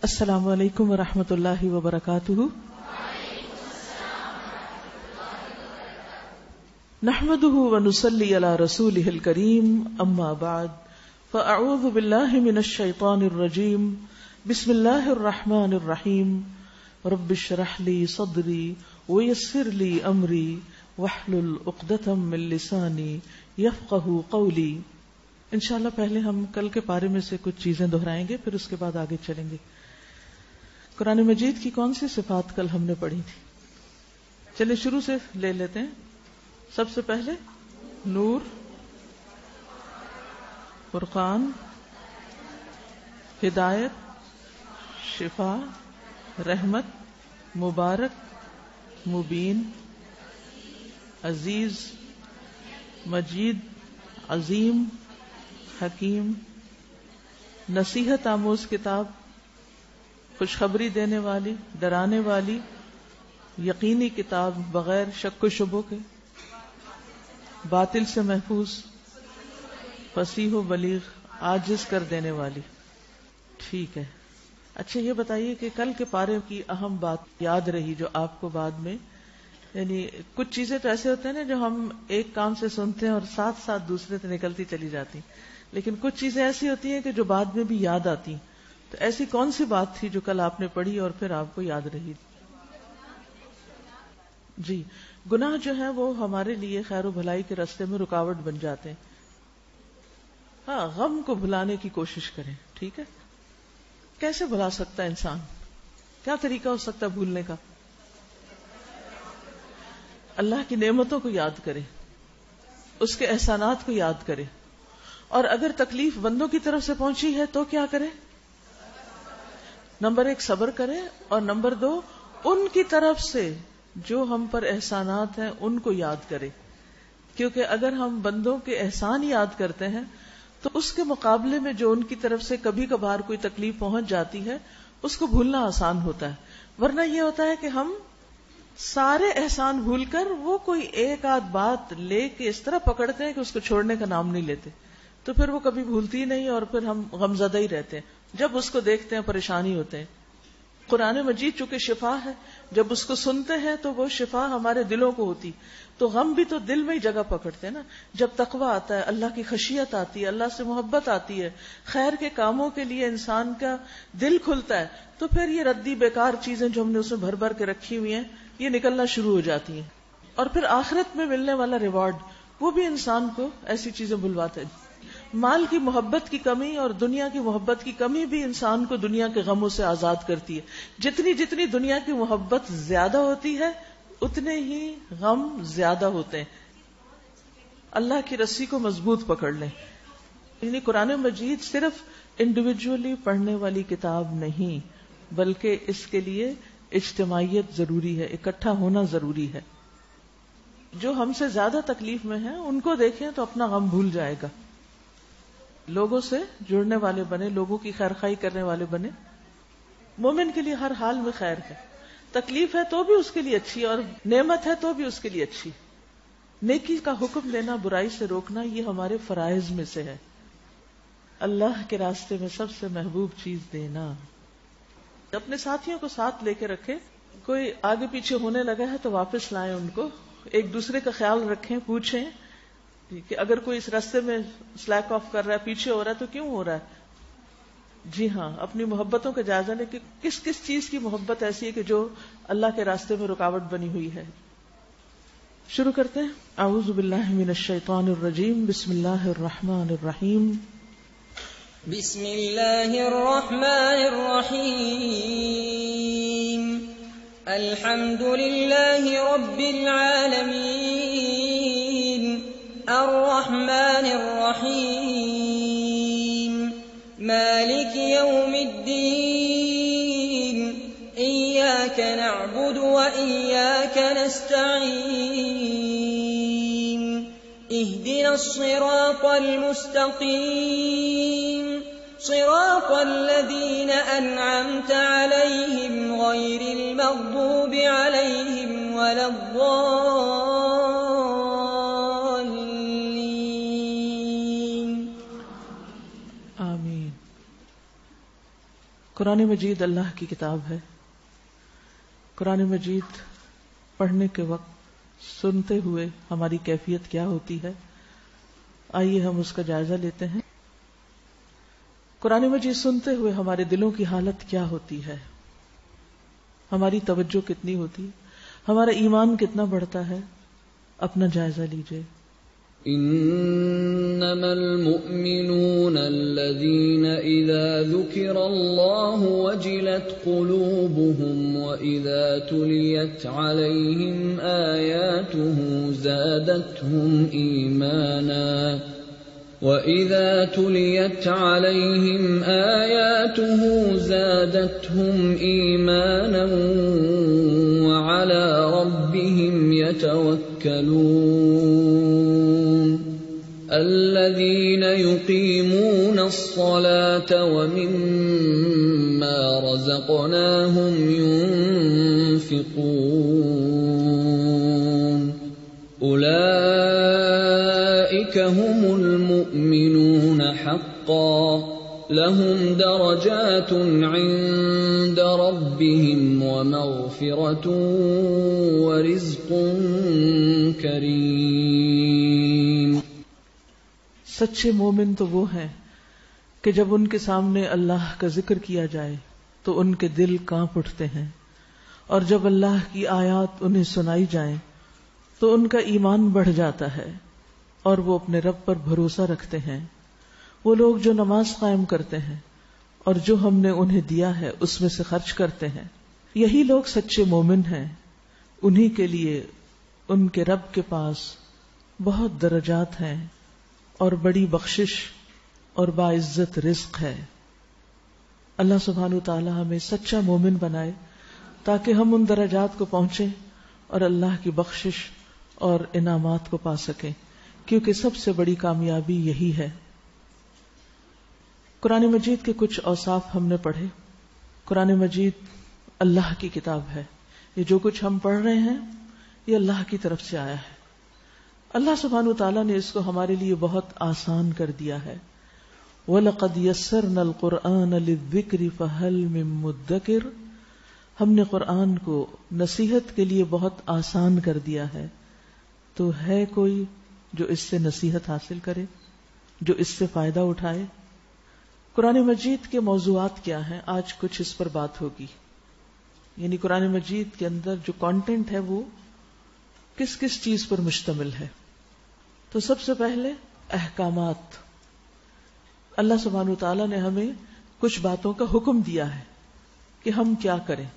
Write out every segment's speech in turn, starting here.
السلام علیکم ورحمۃ اللہ وبرکاتہ. نحمده ونصلي على رسوله الكريم اما بعد فاعوذ بالله من الشيطان الرجيم بسم الله الرحمن الرحيم رب اشرح لي صدري ويسر لي امري واحلل عقدة من لساني يفقهوا قولي. انشاءاللہ پہلے ہم کل کے پارے میں سے کچھ چیزیں دہرائیں گے، پھر اس کے بعد آگے چلیں گے. قرآن مجید کی کون سی صفات کل ہم نے پڑھی تھی؟ چلے شروع سے لے لیتے ہیں. سب سے پہلے نور، فرقان، ہدایت، شفا، رحمت، مبارک، مبین، عزیز، مجید، عظیم، حکیم، نصیحت آموز کتاب، خوشخبری دینے والی، ڈرانے والی، یقینی کتاب بغیر شک و شبہ کے، باطل سے محفوظ، فصیح و بلیغ، عاجز کر دینے والی. ٹھیک ہے. اچھا یہ بتائیے کہ کل کے پارے کی اہم بات یاد رہی جو آپ کو بعد میں، یعنی کچھ چیزیں تو ایسے ہوتے ہیں نا جو ہم ایک کام سے سنتے ہیں اور ساتھ ساتھ دوسرے سے نکلتی چلی جاتی، لیکن کچھ چیزیں ایسی ہوتی ہیں کہ جو بعد میں بھی یاد آتی. تو ایسی کون سی بات تھی جو کل آپ نے پڑھی اور پھر آپ کو یاد رہی؟ جی، گناہ جو ہے وہ ہمارے لیے خیر و بھلائی کے راستے میں رکاوٹ بن جاتے ہیں. ہاں، غم کو بھلانے کی کوشش کریں. ٹھیک ہے. کیسے بھلا سکتا ہے انسان؟ کیا طریقہ ہو سکتا ہے بھولنے کا؟ اللہ کی نعمتوں کو یاد کرے، اس کے احسانات کو یاد کرے، اور اگر تکلیف بندوں کی طرف سے پہنچی ہے تو کیا کرے؟ نمبر 1 صبر کرے، اور نمبر 2 ان کی طرف سے جو ہم پر احسانات ہیں ان کو یاد کرے. کیونکہ اگر ہم بندوں کے احسان یاد کرتے ہیں تو اس کے مقابلے میں جو ان کی طرف سے کبھی کبھار کوئی تکلیف پہنچ جاتی ہے اس کو بھولنا آسان ہوتا ہے. ورنہ یہ ہوتا ہے کہ ہم سارے احسان بھول کر وہ کوئی ایک آدھ بات لے کے اس طرح پکڑتے ہیں کہ اس کو چھوڑنے کا نام نہیں لیتے، تو پھر وہ کبھی بھولتی نہیں اور پھر ہم غمزدہ ہی رہتے ہیں. جب اس کو دیکھتے ہیں پریشانی ہوتے ہیں. قرآن مجید چونکہ شفا ہے، جب اس کو سنتے ہیں تو وہ شفا ہمارے دلوں کو ہوتی، تو غم بھی تو دل میں ہی جگہ پکڑتے ہیں نا. جب تقویٰ آتا ہے، اللہ کی خشیت آتی ہے، اللہ سے محبت آتی ہے، خیر کے کاموں کے لیے انسان کا دل کھلتا ہے، تو پھر یہ ردی بیکار چیزیں جو ہم نے اس میں بھر بھر کے رکھی ہوئی ہیں یہ نکلنا شروع ہو جاتی ہیں. اور پھر آخرت میں ملنے والا ریوارڈ وہ بھی انسان کو ایسی چیزیں بھلواتا ہے. مال کی محبت کی کمی اور دنیا کی محبت کی کمی بھی انسان کو دنیا کے غموں سے آزاد کرتی ہے. جتنی جتنی دنیا کی محبت زیادہ ہوتی ہے اتنے ہی غم زیادہ ہوتے ہیں. اللہ کی رسی کو مضبوط پکڑ لیں. یعنی قرآن مجید صرف انڈیویجولی پڑھنے والی کتاب نہیں، بلکہ اس کے لیے اجتماعیت ضروری ہے، اکٹھا ہونا ضروری ہے. جو ہم سے زیادہ تکلیف میں ہیں ان کو دیکھیں تو اپنا غم بھول جائے گا. لوگوں سے جڑنے والے بنے، لوگوں کی خیر خواہی کرنے والے بنے. مومن کے لیے ہر حال میں خیر ہے. تکلیف ہے تو بھی اس کے لیے اچھی، اور نعمت ہے تو بھی اس کے لیے اچھی. نیکی کا حکم دینا، برائی سے روکنا، یہ ہمارے فرائض میں سے ہے. اللہ کے راستے میں سب سے محبوب چیز دینا. اپنے ساتھیوں کو ساتھ لے کے رکھے. کوئی آگے پیچھے ہونے لگا ہے تو واپس لائیں ان کو. ایک دوسرے کا خیال رکھیں، پوچھیں کہ اگر کوئی اس راستے میں سلیک آف کر رہا ہے، پیچھے ہو رہا ہے تو کیوں ہو رہا ہے. جی ہاں، اپنی محبتوں کا جائزہ لیں کہ کس کس چیز کی محبت ایسی ہے کہ جو اللہ کے راستے میں رکاوٹ بنی ہوئی ہے. شروع کرتے ہیں. اعوذ باللہ من الشیطان الرجیم. بسم اللہ الرحمن الرحیم. بسم اللہ الرحمن الرحیم. الحمد للہ رب العالمین. الرحمن الرحیم. مالک یوم الدین. ایاک نعبد و ایاک نستعین. اهدنا الصراط المستقیم. صراط الذين أنعمت عليهم غير المغضوب عليهم ولا الضالين. آمین. قرآن مجید اللہ کی کتاب ہے. قرآن مجید پڑھنے کے وقت سنتے ہوئے ہماری کیفیت کیا ہوتی ہے، آئیے ہم اس کا جائزہ لیتے ہیں. قرآن مجید سنتے ہوئے ہمارے دلوں کی حالت کیا ہوتی ہے، ہماری توجہ کتنی ہوتی ہے، ہمارا ایمان کتنا بڑھتا ہے، اپنا جائزہ لیجئے. انما المؤمنون الذين اذا ذكر الله وجلت قلوبهم واذا تليت عليهم اياته زادتهم ايمانا وَإِذَا تُلِيَتْ عَلَيْهِمْ آيَاتُهُ زَادَتْهُمْ إِيمَانًا وَعَلَى رَبِّهِمْ يَتَوَكَّلُونَ الَّذِينَ يُقِيمُونَ الصَّلَاةَ وَمِمَّا رَزَقْنَاهُمْ يُنْفِقُونَ أُولَئِكَ هُمُ المؤمنون حقا لهم درجات عند ربهم ومغفرة ورزق کریم. سچے مومن تو وہ ہیں کہ جب ان کے سامنے اللہ کا ذکر کیا جائے تو ان کے دل کانپ اٹھتے ہیں، اور جب اللہ کی آیات انہیں سنائی جائیں تو ان کا ایمان بڑھ جاتا ہے اور وہ اپنے رب پر بھروسہ رکھتے ہیں. وہ لوگ جو نماز قائم کرتے ہیں اور جو ہم نے انہیں دیا ہے اس میں سے خرچ کرتے ہیں، یہی لوگ سچے مومن ہیں. انہی کے لیے ان کے رب کے پاس بہت درجات ہیں اور بڑی بخشش اور باعزت رزق ہے. اللہ سبحانہ وتعالی ہمیں سچا مومن بنائے تاکہ ہم ان درجات کو پہنچیں اور اللہ کی بخشش اور انعامات کو پا سکیں، کیونکہ سب سے بڑی کامیابی یہی ہے. قرآن مجید کے کچھ اوصاف ہم نے پڑھے. قرآن مجید اللہ کی کتاب ہے. یہ جو کچھ ہم پڑھ رہے ہیں یہ اللہ کی طرف سے آیا ہے. اللہ سبحانہ وتعالیٰ نے اس کو ہمارے لیے بہت آسان کر دیا ہے. وَلَقَدْ يَسَّرْنَا الْقُرْآنَ لِلذِّكْرِ فَهَلْ مِن مُدَّكِرٍ. ہم نے قرآن کو نصیحت کے لیے بہت آسان کر دیا ہے، تو ہے کوئی جو اس سے نصیحت حاصل کرے، جو اس سے فائدہ اٹھائے. قرآن مجید کے موضوعات کیا ہیں، آج کچھ اس پر بات ہوگی. یعنی قرآن مجید کے اندر جو کانٹینٹ ہے وہ کس کس چیز پر مشتمل ہے. تو سب سے پہلے احکامات. اللہ سبحانہ وتعالیٰ نے ہمیں کچھ باتوں کا حکم دیا ہے کہ ہم کیا کریں،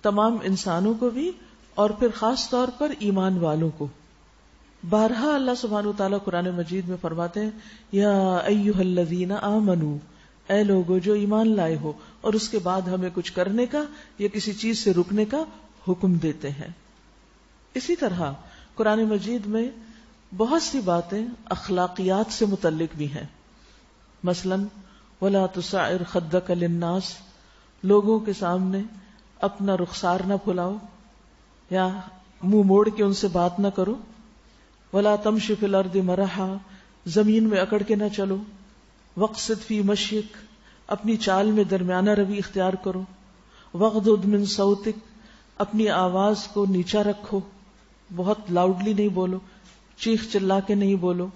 تمام انسانوں کو بھی اور پھر خاص طور پر ایمان والوں کو. بارہا اللہ سبحانہ وتعالیٰ قرآن مجید میں فرماتے ہیں یا ایھا الذین آمنو، اے لوگو جو ایمان لائے ہو، اور اس کے بعد ہمیں کچھ کرنے کا یا کسی چیز سے رکنے کا حکم دیتے ہیں. اسی طرح قرآن مجید میں بہت سی باتیں اخلاقیات سے متعلق بھی ہیں. مثلا ولا تصعر خدک للناس، لوگوں کے سامنے اپنا رخسار نہ پھلاؤ یا منہ موڑ کے ان سے بات نہ کرو. ولا تمشی فی الارض مرحا، زمین میں اکڑ کے نہ چلو. وقصد فی مشیک، اپنی چال میں درمیانہ روی اختیار کرو. وغضض من صوتک، اپنی آواز کو نیچا رکھو، بہت لاؤڈلی نہیں بولو، چیخ چلا کے نہیں بولو.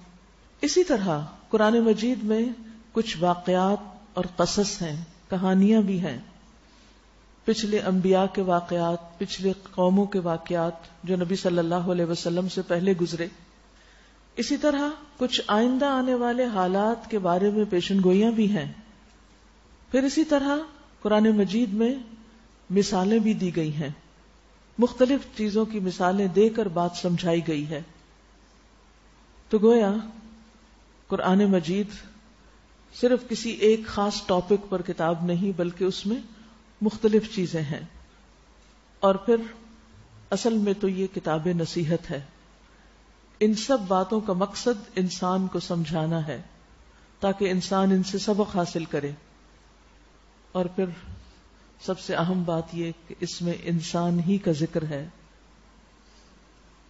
اسی طرح قرآن مجید میں کچھ واقعات اور قصص ہیں، کہانیاں بھی ہیں، پچھلے انبیاء کے واقعات، پچھلے قوموں کے واقعات جو نبی صلی اللہ علیہ وسلم سے پہلے گزرے. اسی طرح کچھ آئندہ آنے والے حالات کے بارے میں پیشن گوئیاں بھی ہیں. پھر اسی طرح قرآن مجید میں مثالیں بھی دی گئی ہیں، مختلف چیزوں کی مثالیں دے کر بات سمجھائی گئی ہے. تو گویا قرآن مجید صرف کسی ایک خاص ٹاپک پر کتاب نہیں، بلکہ اس میں مختلف چیزیں ہیں. اور پھر اصل میں تو یہ کتاب نصیحت ہے. ان سب باتوں کا مقصد انسان کو سمجھانا ہے تاکہ انسان ان سے سبق حاصل کرے. اور پھر سب سے اہم بات یہ کہ اس میں انسان ہی کا ذکر ہے.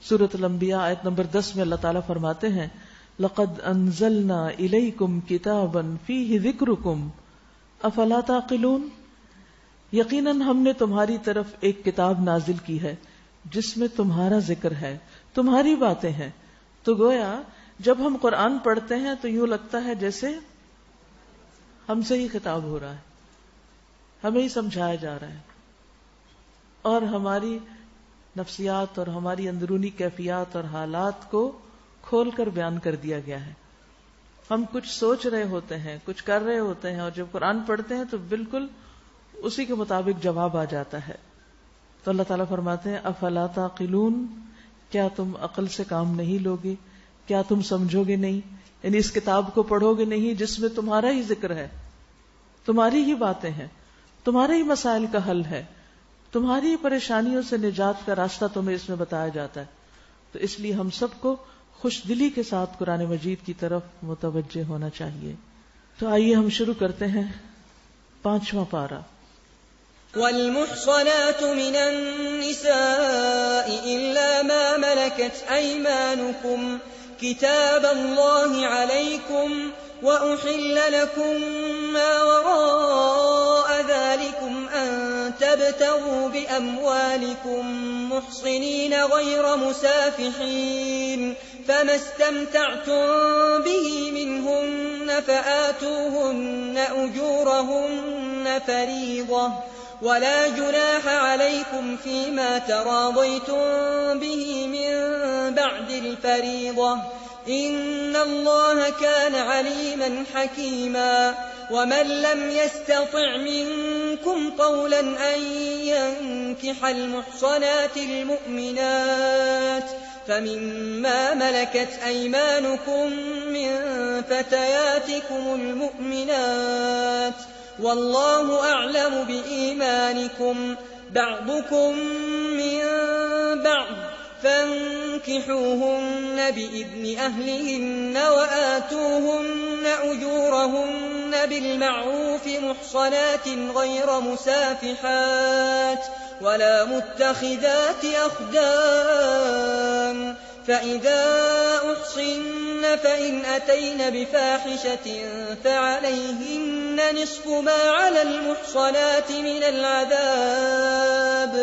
سورۃ الانبیاء آیت نمبر 10 میں اللہ تعالیٰ فرماتے ہیں لَقَدْ أَنزَلْنَا إِلَيْكُمْ كِتَابًا فِيهِ ذِكْرُكُمْ أَفَلَا تَعْقِلُونَ. یقیناً ہم نے تمہاری طرف ایک کتاب نازل کی ہے جس میں تمہارا ذکر ہے، تمہاری باتیں ہیں. تو گویا جب ہم قرآن پڑھتے ہیں تو یوں لگتا ہے جیسے ہم سے ہی خطاب ہو رہا ہے، ہمیں ہی سمجھایا جا رہا ہے، اور ہماری نفسیات اور ہماری اندرونی کیفیات اور حالات کو کھول کر بیان کر دیا گیا ہے. ہم کچھ سوچ رہے ہوتے ہیں، کچھ کر رہے ہوتے ہیں، اور جب قرآن پڑھتے ہیں تو بالکل اسی کے مطابق جواب آ جاتا ہے. تو اللہ تعالیٰ فرماتے ہیں افلا تعقلون، کیا تم عقل سے کام نہیں لوگے، کیا تم سمجھو گے نہیں، یعنی اس کتاب کو پڑھو گے نہیں جس میں تمہارا ہی ذکر ہے، تمہاری ہی باتیں ہیں، تمہارے ہی مسائل کا حل ہے، تمہاری پریشانیوں سے نجات کا راستہ تمہیں اس میں بتایا جاتا ہے. تو اس لیے ہم سب کو خوش دلی کے ساتھ قرآن مجید کی طرف متوجہ ہونا چاہیے. تو آئیے ہم شروع کرتے ہیں 5واں پارہ. والمحصنات من النساء إلا ما ملكت أيمانكم كتاب الله عليكم وأحل لكم ما وراء ذلكم أن تبتغوا بأموالكم محصنين غير مسافحين فما استمتعتم به منهن فآتوهن أجورهن فريضة ولا جناح عليكم فيما تراضيتم به من بعد الفريضة إن الله كان عليما حكيما. ومن لم يستطع منكم طولا أن ينكح المحصنات المؤمنات فمما ملكت أيمانكم من فتياتكم المؤمنات والله أعلم بإيمانكم بعضكم من بعض فانكحوهن بإذن أهلهن وآتوهن أجورهن بالمعروف محصنات غير مسافحات ولا متخذات أخدان فإذا أحصن فإن أتين بفاحشة فعليهن نصف ما على المحصنات من العذاب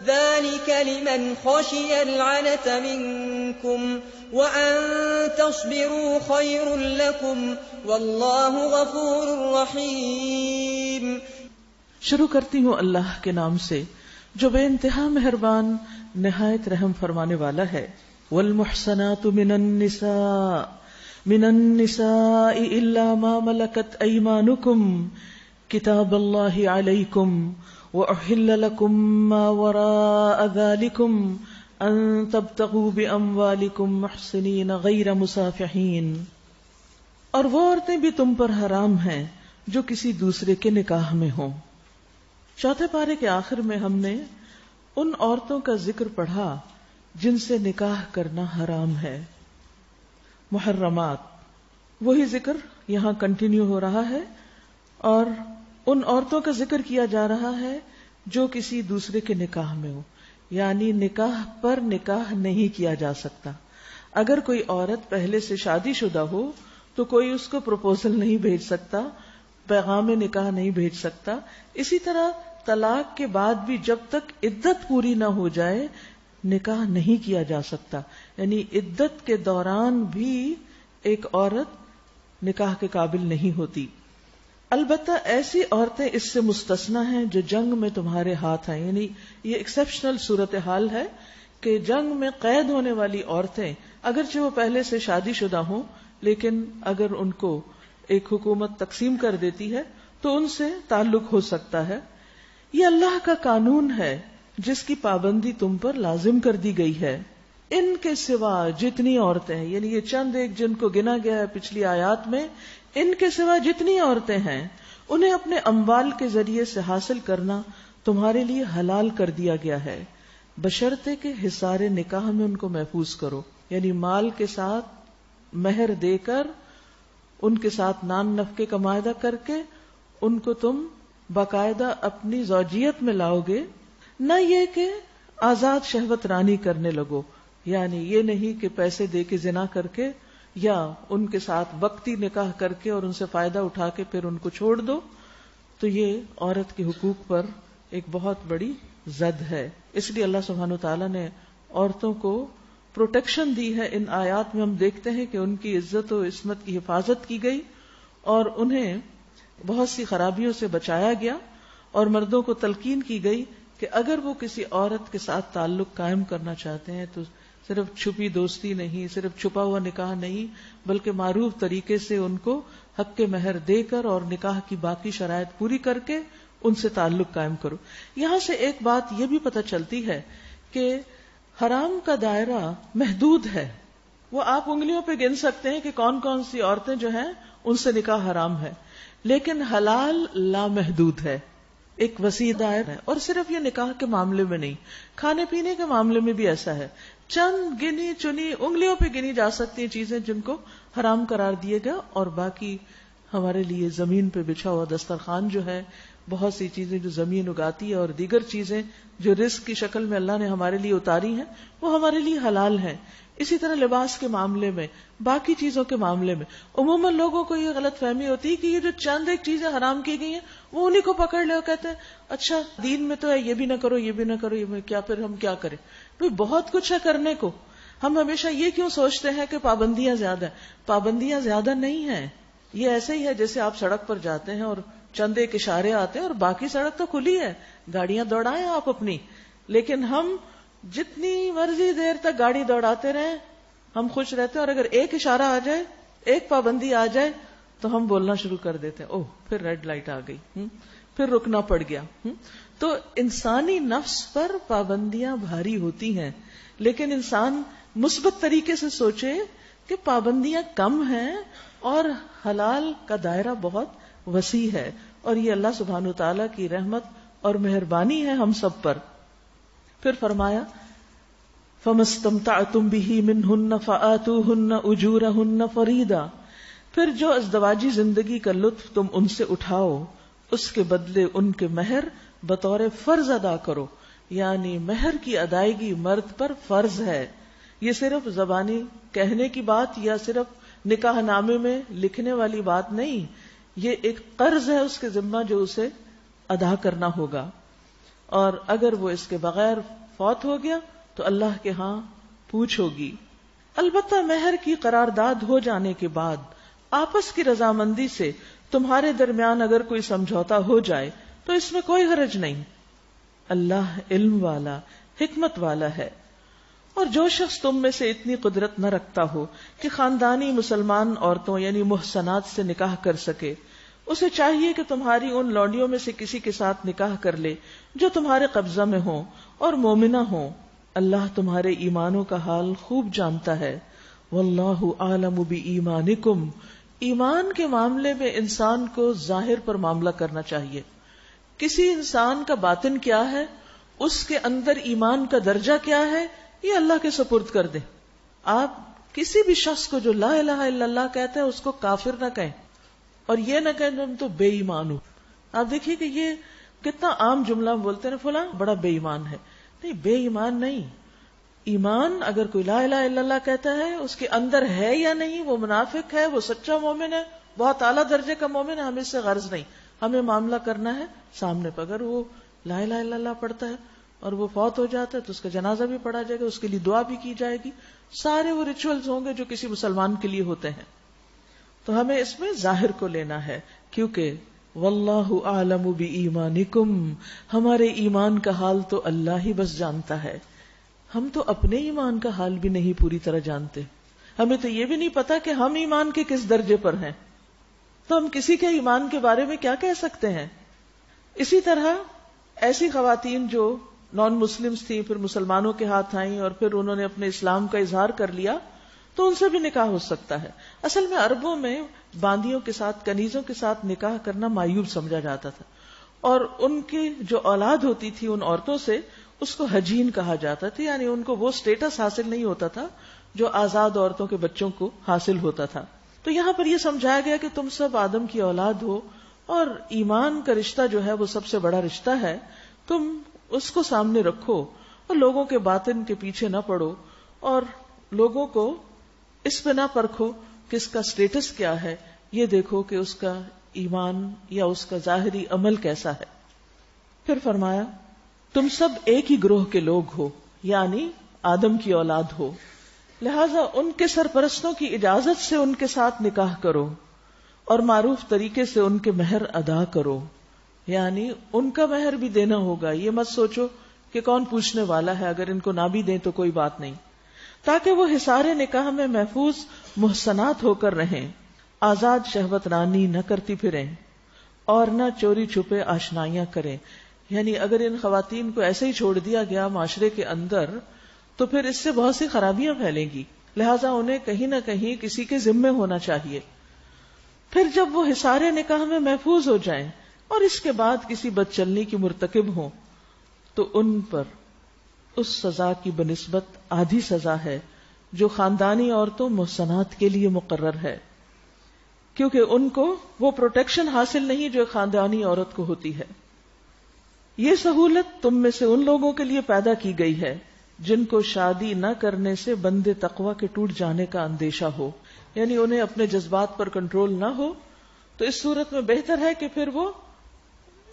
ذلك لمن خشي العنة منكم وأن تصبروا خير لكم والله غفور رحيم. شروع کرتی ہوں اللہ کے نام سے جو بے انتہا مہربان نہایت رحم فرمانے والا ہے. والمحصنات من النساء إلا ما ملكت أيمانكم كتاب الله عليكم وأحل لكم ما وراء ذلكم أن تبتغوا بأموالكم محصنين غير مسافحين. اور وہ عورتیں بھی تم پر حرام ہیں جو کسی دوسرے کے نکاح میں ہوں. چوتھے پارے کے آخر میں ہم نے ان عورتوں کا ذکر پڑھا جن سے نکاح کرنا حرام ہے، محرمات. وہی ذکر یہاں کنٹینیو ہو رہا ہے اور ان عورتوں کا ذکر کیا جا رہا ہے جو کسی دوسرے کے نکاح میں ہو، یعنی نکاح پر نکاح نہیں کیا جا سکتا. اگر کوئی عورت پہلے سے شادی شدہ ہو تو کوئی اس کو پروپوزل نہیں بھیج سکتا، پیغام نکاح نہیں بھیج سکتا. اسی طرح طلاق کے بعد بھی جب تک عدت پوری نہ ہو جائے نکاح نہیں کیا جا سکتا، یعنی عدت کے دوران بھی ایک عورت نکاح کے قابل نہیں ہوتی. البتہ ایسی عورتیں اس سے مستثنا ہیں جو جنگ میں تمہارے ہاتھ ہیں، یعنی یہ ایکسیپشنل صورتحال ہے کہ جنگ میں قید ہونے والی عورتیں اگرچہ وہ پہلے سے شادی شدہ ہوں لیکن اگر ان کو ایک حکومت تقسیم کر دیتی ہے تو ان سے تعلق ہو سکتا ہے. یہ اللہ کا قانون ہے جس کی پابندی تم پر لازم کر دی گئی ہے. ان کے سوا جتنی عورتیں ہیں، یعنی یہ چند ایک جن کو گنا گیا ہے پچھلی آیات میں، ان کے سوا جتنی عورتیں ہیں انہیں اپنے اموال کے ذریعے سے حاصل کرنا تمہارے لیے حلال کر دیا گیا ہے، بشرطے کہ حصار نکاح میں ان کو محفوظ کرو، یعنی مال کے ساتھ مہر دے کر ان کے ساتھ نان نفقے کا معاہدہ کر کے ان کو تم باقاعدہ اپنی زوجیت میں لاؤ گے، نہ یہ کہ آزاد شہوت رانی کرنے لگو، یعنی یہ نہیں کہ پیسے دے کے زنا کر کے یا ان کے ساتھ وقتی نکاح کر کے اور ان سے فائدہ اٹھا کے پھر ان کو چھوڑ دو. تو یہ عورت کے حقوق پر ایک بہت بڑی زد ہے. اس لیے اللہ سبحانہ وتعالی نے عورتوں کو پروٹیکشن دی ہے. ان آیات میں ہم دیکھتے ہیں کہ ان کی عزت و عصمت کی حفاظت کی گئی اور انہیں بہت سی خرابیوں سے بچایا گیا، اور مردوں کو تلقین کی گئی کہ اگر وہ کسی عورت کے ساتھ تعلق قائم کرنا چاہتے ہیں تو صرف چھپی دوستی نہیں، صرف چھپا ہوا نکاح نہیں، بلکہ معروف طریقے سے ان کو حق مہر دے کر اور نکاح کی باقی شرائط پوری کر کے ان سے تعلق قائم کرو. یہاں سے ایک بات یہ بھی پتہ چلتی ہے کہ حرام کا دائرہ محدود ہے. وہ آپ انگلیوں پہ گن سکتے ہیں کہ کون کون سی عورتیں جو ہیں ان سے نکاح حرام ہے، لیکن حلال لامحدود ہے، ایک وسیع دائرہ ہے. اور صرف یہ نکاح کے معاملے میں نہیں، کھانے پینے کے معاملے میں بھی ایسا ہے. چند گنی چنی انگلیوں پہ گنی جا سکتی ہیں چیزیں جن کو حرام قرار دیے گا، اور باقی ہمارے لیے زمین پہ بچھا ہوا دسترخوان جو ہے، بہت سی چیزیں جو زمین اگاتی ہے اور دیگر چیزیں جو رزق کی شکل میں اللہ نے ہمارے لیے اتاری ہیں وہ ہمارے لیے حلال ہیں. اسی طرح لباس کے معاملے میں، باقی چیزوں کے معاملے میں عموماً لوگوں کو یہ غلط فہمی ہوتی ہے کہ یہ جو چند ایک چیزیں حرام کی گئی ہیں وہ انہیں کو پکڑ لے اور کہتے ہیں اچھا دین میں تو ہے یہ بھی نہ کرو یہ بھی نہ کرو، یہ کیا پھر ہم کیا کریں؟ بھئی بہت کچھ ہے کرنے کو. ہم ہمیشہ یہ کیوں سوچتے ہیں کہ پابندیاں زیادہ ہیں؟ پابندیاں زیادہ نہیں ہیں. یہ ایسے ہی ہے جیسے آپ سڑک پر جاتے ہیں اور چند ایک اشارے آتے ہیں اور باقی سڑک تو کھلی ہے، گاڑیاں دوڑائیں آپ اپنی، لیکن ہم جتنی مرضی دیر تک گاڑی دوڑاتے رہیں ہم خوش رہتے ہیں، اور اگر ایک اشارہ آ جائے، ایک پابندی آ جائے تو ہم بولنا شروع کر دیتے ہیں اوہ پھر ریڈ لائٹ آ گئی، پھر رکنا پڑ گیا. تو انسانی نفس پر پابندیاں بھاری ہوتی ہیں، لیکن انسان مثبت طریقے سے سوچے کہ پابندیاں کم ہیں اور حلال کا دائرہ بہت وسیع ہے، اور یہ اللہ سبحانہ وتعالی کی رحمت اور مہربانی ہے ہم سب پر. پھر فرمایا فَمَسْتَمْتَعْتُمْ بِهِ مِنْهُنَّ فَآتُوهُنَّ أُجُورَهُنَّ فَرِيضًا، پھر جو ازدواجی زندگی کا لطف تم ان سے اٹھاؤ اس کے بدلے ان کے مہر بطور فرض ادا کرو. یعنی مہر کی ادائیگی مرد پر فرض ہے. یہ صرف زبانی کہنے کی بات یا صرف نکاح نامے میں لکھنے والی بات نہیں، یہ ایک قرض ہے اس کے ذمہ جو اسے ادا کرنا ہوگا، اور اگر وہ اس کے بغیر فوت ہو گیا تو اللہ کے ہاں پوچھ ہوگی. البتہ مہر کی قرارداد ہو جانے کے بعد آپس کی رضامندی سے تمہارے درمیان اگر کوئی سمجھوتا ہو جائے تو اس میں کوئی حرج نہیں. اللہ علم والا حکمت والا ہے. اور جو شخص تم میں سے اتنی قدرت نہ رکھتا ہو کہ خاندانی مسلمان عورتوں یعنی محسنات سے نکاح کر سکے، اسے چاہیے کہ تمہاری ان لونڈیوں میں سے کسی کے ساتھ نکاح کر لے جو تمہارے قبضہ میں ہوں اور مومنہ ہوں. اللہ تمہارے ایمانوں کا حال خوب جانتا ہے. واللہ اعلم بایمانکم، ایمان کے معاملے میں انسان کو ظاہر پر معاملہ کرنا چاہیے. کسی انسان کا باطن کیا ہے، اس کے اندر ایمان کا درجہ کیا ہے، یہ اللہ کے سپرد کر دیں. آپ کسی بھی شخص کو جو لا الہ الا اللہ کہتا ہے اس کو کافر نہ کہیں، اور یہ نہ کہیں ہم تو بے ایمان ہوں. آپ دیکھیے کہ یہ کتنا عام جملہ بولتے ہیں، فلاں بڑا بے ایمان ہے. نہیں، بے ایمان نہیں. ایمان اگر کوئی لا الہ الا اللہ کہتا ہے اس کے اندر ہے یا نہیں، وہ منافق ہے، وہ سچا مومن ہے، بہت اعلیٰ درجے کا مومن ہے، ہمیں اس سے غرض نہیں. ہمیں معاملہ کرنا ہے سامنے پر. اگر وہ لا الہ الا اللہ پڑھتا ہے اور وہ فوت ہو جاتا ہے تو اس کا جنازہ بھی پڑھا جائے گا، اس کے لیے دعا بھی کی جائے گی، سارے وہ ریچولز ہوں گے جو کسی مسلمان کے لیے ہوتے ہیں. تو ہمیں اس میں ظاہر کو لینا ہے، کیونکہ واللہ اعلم بایمانکم، ہمارے ایمان کا حال تو اللہ ہی بس جانتا ہے. ہم تو اپنے ایمان کا حال بھی نہیں پوری طرح جانتے. ہمیں تو یہ بھی نہیں پتا کہ ہم ایمان کے کس درجے پر ہیں، تو ہم کسی کے ایمان کے بارے میں کیا کہہ سکتے ہیں. اسی طرح ایسی خواتین جو نان مسلمز تھیں، پھر مسلمانوں کے ہاتھ آئیں اور پھر انہوں نے اپنے اسلام کا اظہار کر لیا، تو ان سے بھی نکاح ہو سکتا ہے. اصل میں عربوں میں باندیوں کے ساتھ، کنیزوں کے ساتھ نکاح کرنا معیوب سمجھا جاتا تھا، اور ان کی جو اولاد ہوتی تھی ان عورتوں سے اس کو حجین کہا جاتا تھا. یعنی ان کو وہ سٹیٹس حاصل نہیں ہوتا تھا جو آزاد عورتوں کے بچوں کو حاصل ہوتا تھا. تو یہاں پر یہ سمجھایا گیا کہ تم سب آدم کی اولاد ہو، اور ایمان کا رشتہ جو ہے وہ سب سے بڑا رشتہ ہے. تم اس کو سامنے رکھو اور لوگوں کے باطن کے پیچھے نہ پڑو، اور لوگوں کو اس پہ نہ پرکھو کہ اس کا سٹیٹس کیا ہے، یہ دیکھو کہ اس کا ایمان یا اس کا ظاہری عمل کیسا ہے. پھر فرمایا تم سب ایک ہی گروہ کے لوگ ہو، یعنی آدم کی اولاد ہو، لہذا ان کے سرپرستوں کی اجازت سے ان کے ساتھ نکاح کرو اور معروف طریقے سے ان کے مہر ادا کرو، یعنی ان کا مہر بھی دینا ہوگا. یہ مت سوچو کہ کون پوچھنے والا ہے، اگر ان کو نہ بھی دیں تو کوئی بات نہیں، تاکہ وہ حصار نکاح میں محفوظ محسنات ہو کر رہیں، آزاد شہوت رانی نہ کرتی پھریں اور نہ چوری چھپے آشنائیاں کریں. یعنی اگر ان خواتین کو ایسے ہی چھوڑ دیا گیا معاشرے کے اندر تو پھر اس سے بہت سی خرابیاں پھیلیں گی، لہٰذا انہیں کہیں نہ کہیں کسی کے ذمے ہونا چاہیے. پھر جب وہ حصار نکاح میں محفوظ ہو جائیں اور اس کے بعد کسی بدچلنی کی مرتکب ہوں تو ان پر اس سزا کی بنسبت آدھی سزا ہے جو خاندانی عورتوں محسنات کے لیے مقرر ہے، کیونکہ ان کو وہ پروٹیکشن حاصل نہیں جو خاندانی عورت کو ہوتی ہے. یہ سہولت تم میں سے ان لوگوں کے لیے پیدا کی گئی ہے جن کو شادی نہ کرنے سے بندے تقوی کے ٹوٹ جانے کا اندیشہ ہو، یعنی انہیں اپنے جذبات پر کنٹرول نہ ہو. تو اس صورت میں بہتر ہے کہ پھر وہ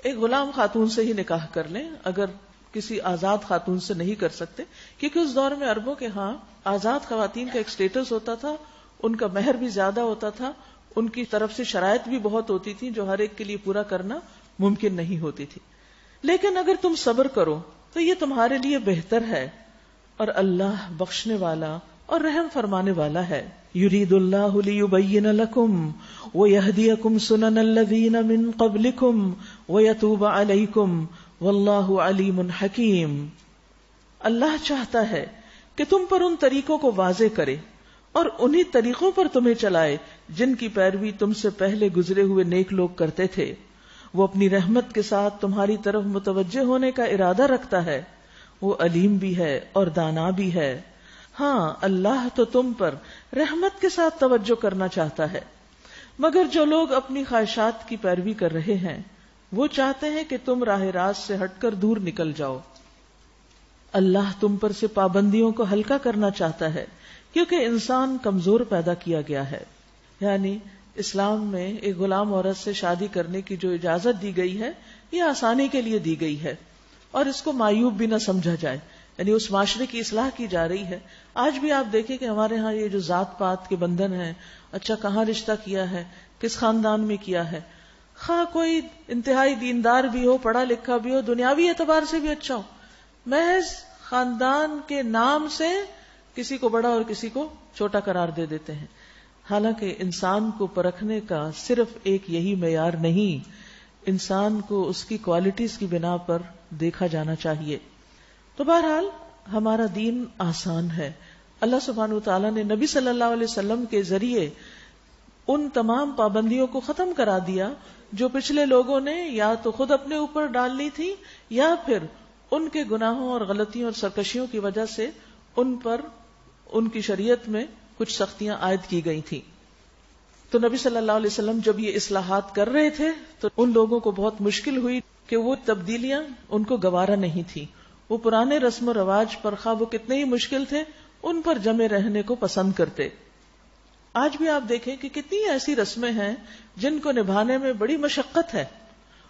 ایک غلام خاتون سے ہی نکاح کر لیں اگر کسی آزاد خاتون سے نہیں کر سکتے، کیونکہ اس دور میں عربوں کے ہاں آزاد خواتین کا ایک سٹیٹس ہوتا تھا، ان کا مہر بھی زیادہ ہوتا تھا، ان کی طرف سے شرائط بھی بہت ہوتی تھی جو ہر ایک کے لیے پورا کرنا ممکن نہیں ہوتی تھی. لیکن اگر تم صبر کرو تو یہ تمہارے لیے بہتر ہے، اور اللہ بخشنے والا اور رحم فرمانے والا ہے. یرید اللہ لیبین لکم ویہدیکم سنن الذین من قبلکم ویتوب علیکم واللہ علیم حکیم. اللہ چاہتا ہے کہ تم پر ان طریقوں کو واضح کرے اور انہی طریقوں پر تمہیں چلائے جن کی پیروی تم سے پہلے گزرے ہوئے نیک لوگ کرتے تھے. وہ اپنی رحمت کے ساتھ تمہاری طرف متوجہ ہونے کا ارادہ رکھتا ہے، وہ علیم بھی ہے اور دانا بھی ہے. ہاں اللہ تو تم پر رحمت کے ساتھ توجہ کرنا چاہتا ہے، مگر جو لوگ اپنی خواہشات کی پیروی کر رہے ہیں وہ چاہتے ہیں کہ تم راہ راست سے ہٹ کر دور نکل جاؤ. اللہ تم پر سے پابندیوں کو ہلکا کرنا چاہتا ہے کیونکہ انسان کمزور پیدا کیا گیا ہے. یعنی اسلام میں ایک غلام عورت سے شادی کرنے کی جو اجازت دی گئی ہے یہ آسانی کے لیے دی گئی ہے اور اس کو معیوب بھی نہ سمجھا جائے، یعنی اس معاشرے کی اصلاح کی جا رہی ہے. آج بھی آپ دیکھیں کہ ہمارے ہاں یہ جو ذات پات کے بندھن ہیں، اچھا کہاں رشتہ کیا ہے، کس خاندان میں کیا ہے، خواہ کوئی انتہائی دیندار بھی ہو، پڑھا لکھا بھی ہو، دنیاوی اعتبار سے بھی اچھا ہو، محض خاندان کے نام سے کسی کو بڑا اور کسی کو چھوٹا قرار دے دیتے ہیں. حالانکہ انسان کو پرکھنے کا صرف ایک یہی معیار نہیں، انسان کو اس کی کوالٹیز کی بنا پر دیکھا جانا چاہیے. تو بہرحال ہمارا دین آسان ہے. اللہ سبحانہ وتعالیٰ نے نبی صلی اللہ علیہ وسلم کے ذریعے ان تمام پابندیوں کو ختم کرا دیا جو پچھلے لوگوں نے یا تو خود اپنے اوپر ڈال لی تھی یا پھر ان کے گناہوں اور غلطیوں اور سرکشیوں کی وجہ سے ان پر ان کی شریعت میں کچھ سختیاں عائد کی گئی تھی. تو نبی صلی اللہ علیہ وسلم جب یہ اصلاحات کر رہے تھے تو ان لوگوں کو بہت مشکل ہوئی کہ وہ تبدیلیاں ان کو گوارا نہیں تھی. وہ پرانے رسم و رواج پر خواہ وہ کتنے ہی مشکل تھے ان پر جمے رہنے کو پسند کرتے. آج بھی آپ دیکھیں کہ کتنی ایسی رسمیں ہیں جن کو نبھانے میں بڑی مشقت ہے،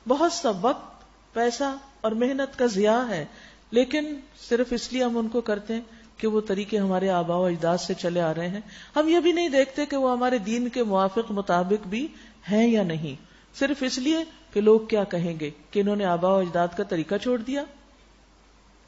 بہت سا وقت، پیسہ اور محنت کا ضیاع ہے، لیکن صرف اس لیے ہم ان کو کرتے ہیں کہ وہ طریقے ہمارے آباء و اجداد سے چلے آ رہے ہیں. ہم یہ بھی نہیں دیکھتے کہ وہ ہمارے دین کے موافق مطابق بھی ہیں یا نہیں، صرف اس لیے کہ لوگ کیا کہیں گے کہ انہوں نے آباء و اجداد کا طریقہ چھوڑ دیا.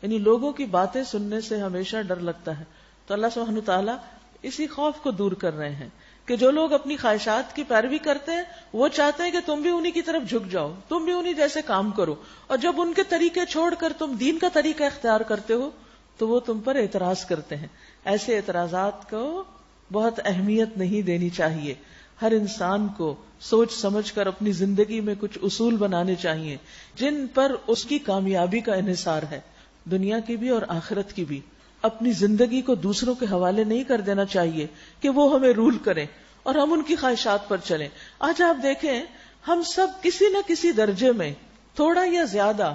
یعنی لوگوں کی باتیں سننے سے ہمیشہ ڈر لگتا ہے. تو اللہ سبحانہ تعالیٰ اسی خوف کو دور کر رہے ہیں کہ جو لوگ اپنی خواہشات کی پیروی کرتے ہیں وہ چاہتے ہیں کہ تم بھی انہی کی طرف جھک جاؤ، تم بھی انہی جیسے کام کرو، اور جب ان کے طریقے چھوڑ کر تم دین کا طریقہ اختیار کرتے ہو تو وہ تم پر اعتراض کرتے ہیں. ایسے اعتراضات کو بہت اہمیت نہیں دینی چاہیے. ہر انسان کو سوچ سمجھ کر اپنی زندگی میں کچھ اصول بنانے چاہیے جن پر اس کی کامیابی کا انحصار ہے، دنیا کی بھی اور آخرت کی بھی. اپنی زندگی کو دوسروں کے حوالے نہیں کر دینا چاہیے کہ وہ ہمیں رول کریں اور ہم ان کی خواہشات پر چلیں. آج آپ دیکھیں ہم سب کسی نہ کسی درجے میں تھوڑا یا زیادہ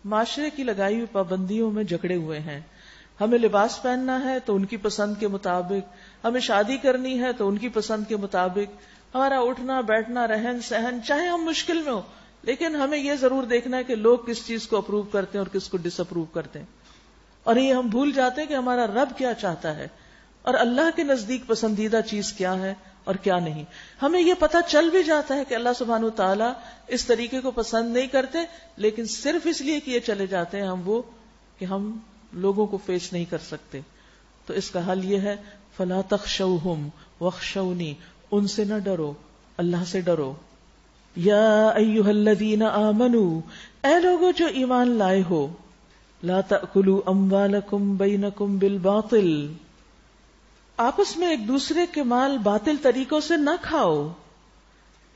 معاشرے کی لگائی ہوئی پابندیوں میں جکڑے ہوئے ہیں. ہمیں لباس پہننا ہے تو ان کی پسند کے مطابق، ہمیں شادی کرنی ہے تو ان کی پسند کے مطابق، ہمارا اٹھنا بیٹھنا رہن سہن چاہے ہم مشکل میں ہو لیکن ہمیں یہ ضرور دیکھنا ہے کہ لوگ کس چیز کو اپروو کرتے ہیں اور کس کو ڈس اپروو کرتے ہیں، اور یہ ہم بھول جاتے ہیں کہ ہمارا رب کیا چاہتا ہے اور اللہ کے نزدیک پسندیدہ چیز کیا ہے اور کیا نہیں. ہمیں یہ پتہ چل بھی جاتا ہے کہ اللہ سبحانہ وتعالی اس طریقے کو پسند نہیں کرتے، لیکن صرف اس لیے کیے چلے جاتے ہیں ہم وہ کہ ہم لوگوں کو فیس نہیں کر سکتے. تو اس کا حل یہ ہے فلا تخشوہم واخشونی، ان سے نہ ڈرو، اللہ سے ڈرو. یا ایھا الذین آمنوا، اے لوگو جو ایمان لائے ہو، لا تأکلوا اموالکم بینکم بالباطل، آپس میں ایک دوسرے کے مال باطل طریقوں سے نہ کھاؤ.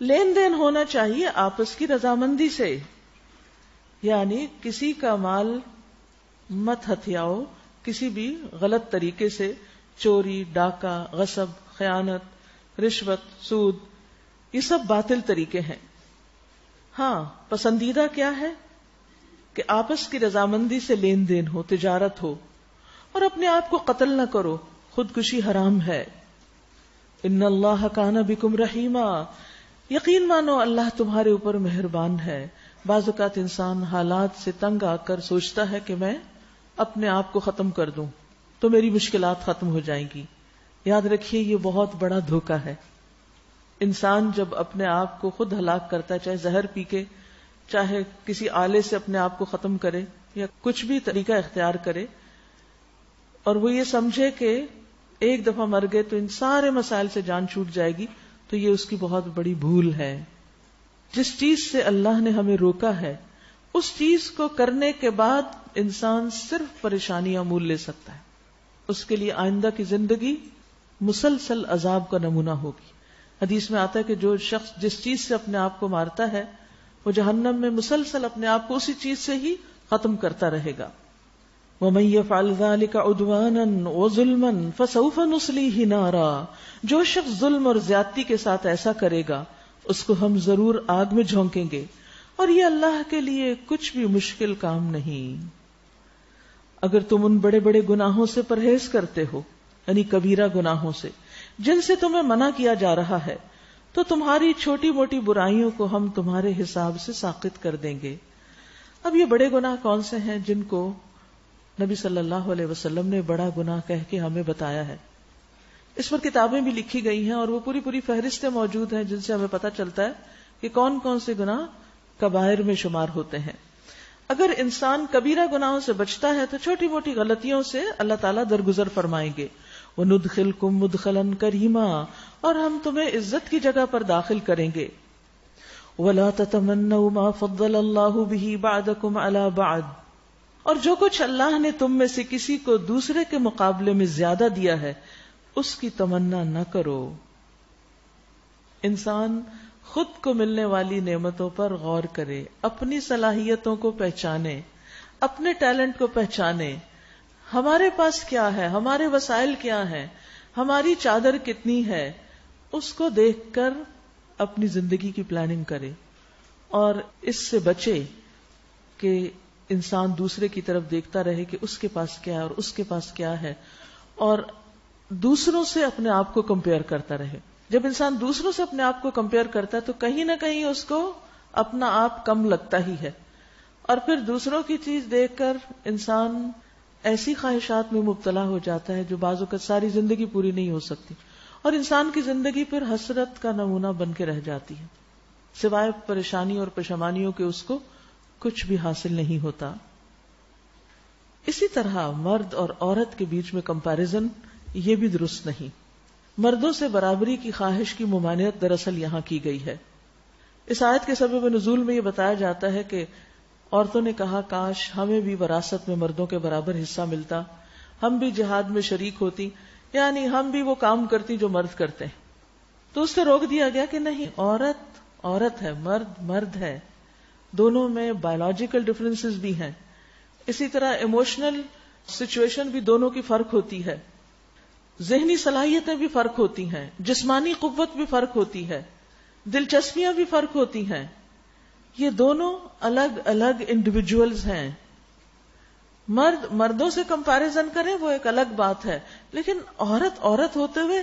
لین دین ہونا چاہیے آپس کی رضامندی سے، یعنی کسی کا مال مت ہتھیاؤ کسی بھی غلط طریقے سے، چوری، ڈاکہ، غصب، خیانت، رشوت، سود، یہ سب باطل طریقے ہیں. ہاں پسندیدہ کیا ہے کہ آپس کی رضامندی سے لین دین ہو، تجارت ہو، اور اپنے آپ کو قتل نہ کرو، خودکشی حرام ہے. ان اللہ کان بکم رحیما، یقین مانو اللہ تمہارے اوپر مہربان ہے. بعض اوقات انسان حالات سے تنگ آ کر سوچتا ہے کہ میں اپنے آپ کو ختم کر دوں تو میری مشکلات ختم ہو جائیں گی. یاد رکھیے یہ بہت بڑا دھوکہ ہے. انسان جب اپنے آپ کو خود ہلاک کرتا ہے، چاہے زہر پی کے، چاہے کسی آلے سے اپنے آپ کو ختم کرے یا کچھ بھی طریقہ اختیار کرے، اور وہ یہ سمجھے کہ ایک دفعہ مر گئے تو ان سارے مسائل سے جان چھوٹ جائے گی، تو یہ اس کی بہت بڑی بھول ہے. جس چیز سے اللہ نے ہمیں روکا ہے اس چیز کو کرنے کے بعد انسان صرف پریشانیاں مول لے سکتا ہے. اس کے لیے آئندہ کی زندگی مسلسل عذاب کا نمونہ ہوگی. حدیث میں آتا ہے کہ جو شخص جس چیز سے اپنے آپ کو مارتا ہے وہ جہنم میں مسلسل اپنے آپ کو اسی چیز سے ہی ختم کرتا رہے گا. وَمَن يَفْعَلْ ذَلِكَ عُدْوَانًا وَظُلْمًا فَسَوْفَ نُصْلِيهِ نَارًا، جو شخص ظلم اور زیادتی کے ساتھ ایسا کرے گا اس کو ہم ضرور آگ میں جھونکیں گے، اور یہ اللہ کے لیے کچھ بھی مشکل کام نہیں. اگر تم ان بڑے بڑے گناہوں سے پرہیز کرتے ہو، یعنی کبیرہ گناہوں سے جن سے تمہیں منع کیا جا رہا ہے، تو تمہاری چھوٹی موٹی برائیوں کو ہم تمہارے حساب سے ساقط کر دیں گے. اب یہ بڑے گناہ کون سے ہیں جن کو نبی صلی اللہ علیہ وسلم نے بڑا گناہ کہہ کے ہمیں بتایا ہے؟ اس پر کتابیں بھی لکھی گئی ہیں اور وہ پوری فہرستیں موجود ہیں جن سے ہمیں پتہ چلتا ہے کہ کون کون سے گناہ کبائر میں شمار ہوتے ہیں. اگر انسان کبیرہ گناہوں سے بچتا ہے تو چھوٹی موٹی غلطیوں سے اللہ تعالیٰ درگزر فرمائیں گے. وَنُدْخِلْكُمْ مُدْخَلًا كَرِيمًا، اور ہم تمہیں عزت کی جگہ پر داخل کریں گے. وَلَا تَتَمَنَّوْا مَا فَضَّلَ اللَّهُ بِهِ بَعْضَكُمْ عَلَى بَعْضٍ، اور جو کچھ اللہ نے تم میں سے کسی کو دوسرے کے مقابلے میں زیادہ دیا ہے اس کی تمنا نہ کرو. انسان خود کو ملنے والی نعمتوں پر غور کرے، اپنی صلاحیتوں کو پہچانے، اپنے ٹیلنٹ کو پہچانے. ہمارے پاس کیا ہے، ہمارے وسائل کیا ہیں، ہماری چادر کتنی ہے، اس کو دیکھ کر اپنی زندگی کی پلاننگ کرے، اور اس سے بچے کہ انسان دوسرے کی طرف دیکھتا رہے کہ اس کے پاس کیا ہے اور اس کے پاس کیا ہے، اور دوسروں سے اپنے آپ کو کمپیئر کرتا رہے. جب انسان دوسروں سے اپنے آپ کو کمپیئر کرتا ہے تو کہیں نہ کہیں اس کو اپنا آپ کم لگتا ہی ہے، اور پھر دوسروں کی چیز دیکھ کر انسان ایسی خواہشات میں مبتلا ہو جاتا ہے جو بعض اوقات ساری زندگی پوری نہیں ہو سکتی، اور انسان کی زندگی پھر حسرت کا نمونہ بن کے رہ جاتی ہے. سوائے پریشانی اور پشیمانیوں کے اس کو کچھ بھی حاصل نہیں ہوتا. اسی طرح مرد اور عورت کے بیچ میں کمپیرزن یہ بھی درست نہیں. مردوں سے برابری کی خواہش کی ممانعت دراصل یہاں کی گئی ہے. اس آیت کے سبب نزول میں یہ بتایا جاتا ہے کہ عورتوں نے کہا کاش ہمیں بھی وراثت میں مردوں کے برابر حصہ ملتا، ہم بھی جہاد میں شریک ہوتی، یعنی ہم بھی وہ کام کرتی جو مرد کرتے ہیں. تو اس سے روک دیا گیا کہ نہیں، عورت عورت ہے، مرد مرد ہے، دونوں میں بایولوجیکل ڈفرینسز بھی ہیں. اسی طرح ایموشنل سچویشن بھی دونوں کی فرق ہوتی ہے، ذہنی صلاحیتیں بھی فرق ہوتی ہیں، جسمانی قوت بھی فرق ہوتی ہے، دلچسپیاں بھی فرق ہوتی ہیں. یہ دونوں الگ الگ انڈیویجولز ہیں. مرد مردوں سے کمپیریزن کریں وہ ایک الگ بات ہے، لیکن عورت عورت ہوتے ہوئے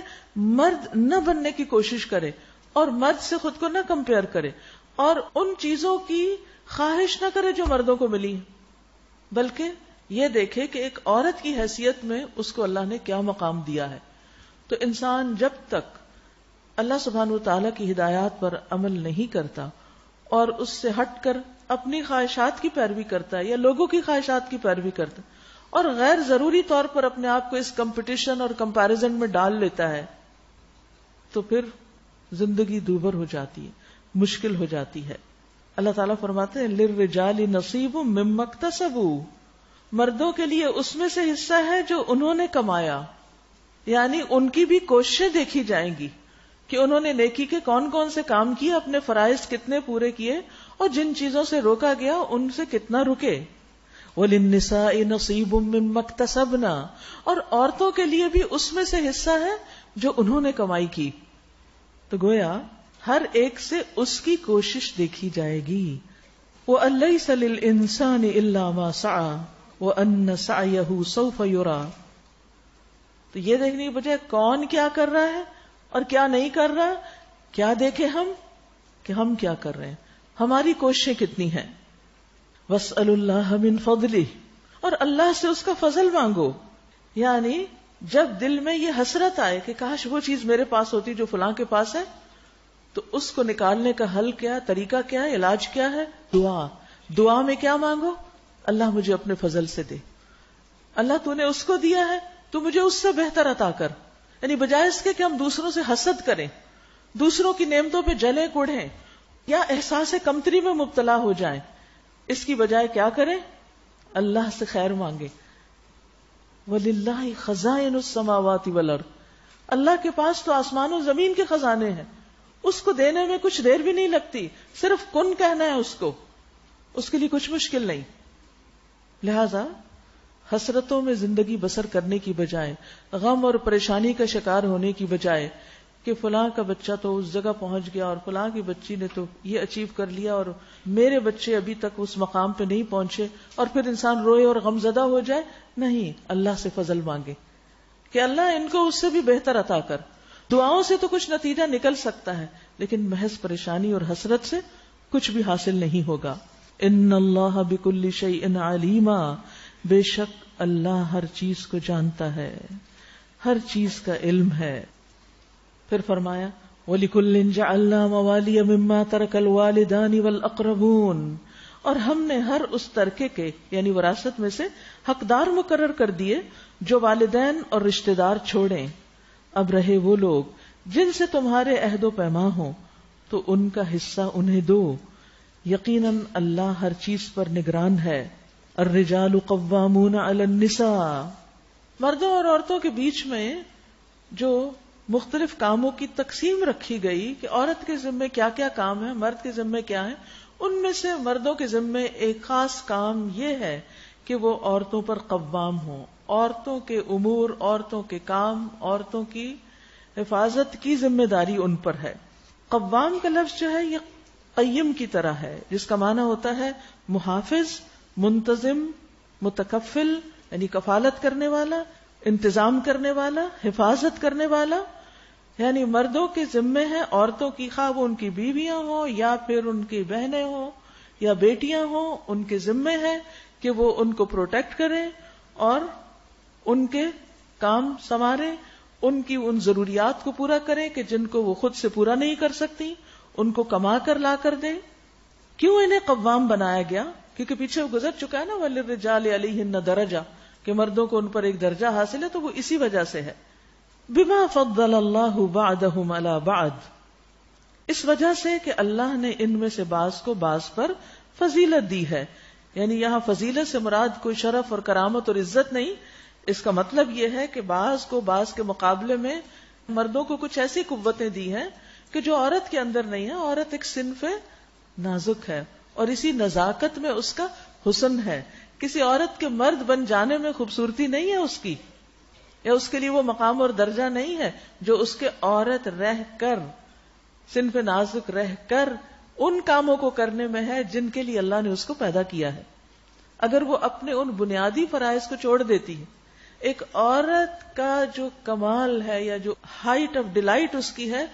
مرد نہ بننے کی کوشش کرے اور مرد سے خود کو نہ کمپیئر کرے. اور ان چیزوں کی خواہش نہ کرے جو مردوں کو ملی، بلکہ یہ دیکھے کہ ایک عورت کی حیثیت میں اس کو اللہ نے کیا مقام دیا ہے. تو انسان جب تک اللہ سبحانہ وتعالی کی ہدایات پر عمل نہیں کرتا اور اس سے ہٹ کر اپنی خواہشات کی پیروی کرتا ہے یا لوگوں کی خواہشات کی پیروی کرتا ہے اور غیر ضروری طور پر اپنے آپ کو اس کمپٹیشن اور کمپیریزن میں ڈال لیتا ہے، تو پھر زندگی دوبھر ہو جاتی ہے، مشکل ہو جاتی ہے. اللہ تعالیٰ فرماتے ہیں للرجال نصیب مما اکتسبوا، مردوں کے لیے اس میں سے حصہ ہے جو انہوں نے کمایا، یعنی ان کی بھی کوششیں دیکھی جائیں گی کہ انہوں نے نیکی کے کون کون سے کام کیے، اپنے فرائض کتنے پورے کیے، اور جن چیزوں سے روکا گیا ان سے کتنا رکے. وَلِلنِّسَاءِ نَصِيبٌ مِّمَّا اكْتَسَبْنَا، اور عورتوں کے لیے بھی اس میں سے حصہ ہے جو انہوں نے کمائی کی. تو گویا ہر ایک سے اس کی کوشش دیکھی جائے گی. وَأَن لِّلْإِنسَانِ إِلَّا مَا سَعَىٰ وَأَنَّ سَعْيَهُ سَوْفَ يُرَىٰ. تو یہ دیکھنے کی بجائے کون کیا کر رہا ہے اور کیا نہیں کر رہا، کیا دیکھیں ہم کہ ہم کیا کر رہے ہیں، ہماری کوششیں کتنی ہیں. وَاسْأَلُوا اللَّهَ مِن فَضْلِهِ، اور اللہ سے اس کا فضل مانگو. یعنی جب دل میں یہ حسرت آئے کہ کاش وہ چیز میرے پاس ہوتی جو فلاں کے پاس ہے، تو اس کو نکالنے کا حل کیا، طریقہ کیا ہے، علاج کیا ہے؟ دعا. دعا میں کیا مانگو؟ اللہ مجھے اپنے فضل سے دے، اللہ تو نے اس کو دیا ہے تو مجھے اس سے بہتر عطا کر. یعنی بجائے اس کے کہ ہم دوسروں سے حسد کریں، دوسروں کی نعمتوں پہ جلیں کوڑھیں یا احساس کمتری میں مبتلا ہو جائیں، اس کی بجائے کیا کریں؟ اللہ سے خیر مانگے. وَلِلَّهِ خَزَائِنُ السَّمَاوَاتِ وَالْأَرْضِ، اللہ کے پاس تو آسمان و زمین کے خزانے ہیں، اس کو دینے میں کچھ دیر بھی نہیں لگتی، صرف کن کہنا ہے اس کو، اس کے لیے کچھ مشکل نہیں. لہذا حسرتوں میں زندگی بسر کرنے کی بجائے، غم اور پریشانی کا شکار ہونے کی بجائے کہ فلاں کا بچہ تو اس جگہ پہنچ گیا اور فلاں کی بچی نے تو یہ اچیو کر لیا اور میرے بچے ابھی تک اس مقام پہ نہیں پہنچے، اور پھر انسان روئے اور غم زدہ ہو جائے. نہیں، اللہ سے فضل مانگے کہ اللہ ان کو اس سے بھی بہتر عطا کر. دعاؤں سے تو کچھ نتیجہ نکل سکتا ہے، لیکن محض پریشانی اور حسرت سے کچھ بھی حاصل نہیں ہوگا. ان اللہ بکل شیء علیما، بے شک اللہ ہر چیز کو جانتا ہے، ہر چیز کا علم ہے. پھر فرمایا وَلِكُلٍّ جَعَلْنَا مَوَالِيَ مِمَّا تَرَكَ الْوَالِدَانِ وَالْأَقْرَبُونَ، اور ہم نے ہر اس ترکے کے یعنی وراثت میں سے حقدار مقرر کر دیے جو والدین اور رشتہ دار چھوڑیں. اب رہے وہ لوگ جن سے تمہارے عہد و پیما ہوں تو ان کا حصہ انہیں دو، یقیناً اللہ ہر چیز پر نگران ہے. الرجال قوامون علی النساء، مردوں اور عورتوں کے بیچ میں جو مختلف کاموں کی تقسیم رکھی گئی کہ عورت کے ذمے کیا کیا کام ہے، مرد کے ذمے کیا ہے، ان میں سے مردوں کے ذمے ایک خاص کام یہ ہے کہ وہ عورتوں پر قوام ہوں، عورتوں کے امور، عورتوں کے کام، عورتوں کی حفاظت کی ذمہ داری ان پر ہے. قوام کا لفظ جو ہے یہ قیم کی طرح ہے، جس کا معنی ہوتا ہے محافظ، منتظم، متکفل یعنی کفالت کرنے والا، انتظام کرنے والا، حفاظت کرنے والا. یعنی مردوں کے ذمے ہیں عورتوں کی، خواہ وہ ان کی بیویاں ہوں یا پھر ان کی بہنیں ہوں یا بیٹیاں ہوں، ان کے ذمے ہے کہ وہ ان کو پروٹیکٹ کریں اور ان کے کام سنواریں، ان کی ان ضروریات کو پورا کریں کہ جن کو وہ خود سے پورا نہیں کر سکتی، ان کو کما کر لا کر دیں. کیوں انہیں قوام بنایا گیا؟ کیونکہ پیچھے وہ گزر چکا ہے نا وَلِلرِّجَالِ عَلَيْهِنَّ درجہ، کہ مردوں کو ان پر ایک درجہ حاصل ہے، تو وہ اسی وجہ سے ہے. بِمَا فَضَّلَ اللَّهُ بَعْدَهُمْ عَلَى بَعْدٍ، اس وجہ سے کہ اللہ نے ان میں سے بعض کو بعض پر فضیلت دی ہے. یعنی یہاں فضیلت سے مراد کوئی شرف اور کرامت اور عزت نہیں، اس کا مطلب یہ ہے کہ بعض کو بعض کے مقابلے میں مردوں کو کچھ ایسی قوتیں دی ہیں کہ جو عورت کے اندر نہیں ہے. عورت ایک صنف نازک ہے اور اسی نزاکت میں اس کا حسن ہے. کسی عورت کے مرد بن جانے میں خوبصورتی نہیں ہے اس کی، یا اس کے لیے وہ مقام اور درجہ نہیں ہے جو اس کے عورت رہ کر، صنف نازک رہ کر ان کاموں کو کرنے میں ہے جن کے لیے اللہ نے اس کو پیدا کیا ہے. اگر وہ اپنے ان بنیادی فرائض کو چھوڑ دیتی ہے، ایک عورت کا جو کمال ہے یا جو ہائٹ آف ڈیلائٹ اس کی ہے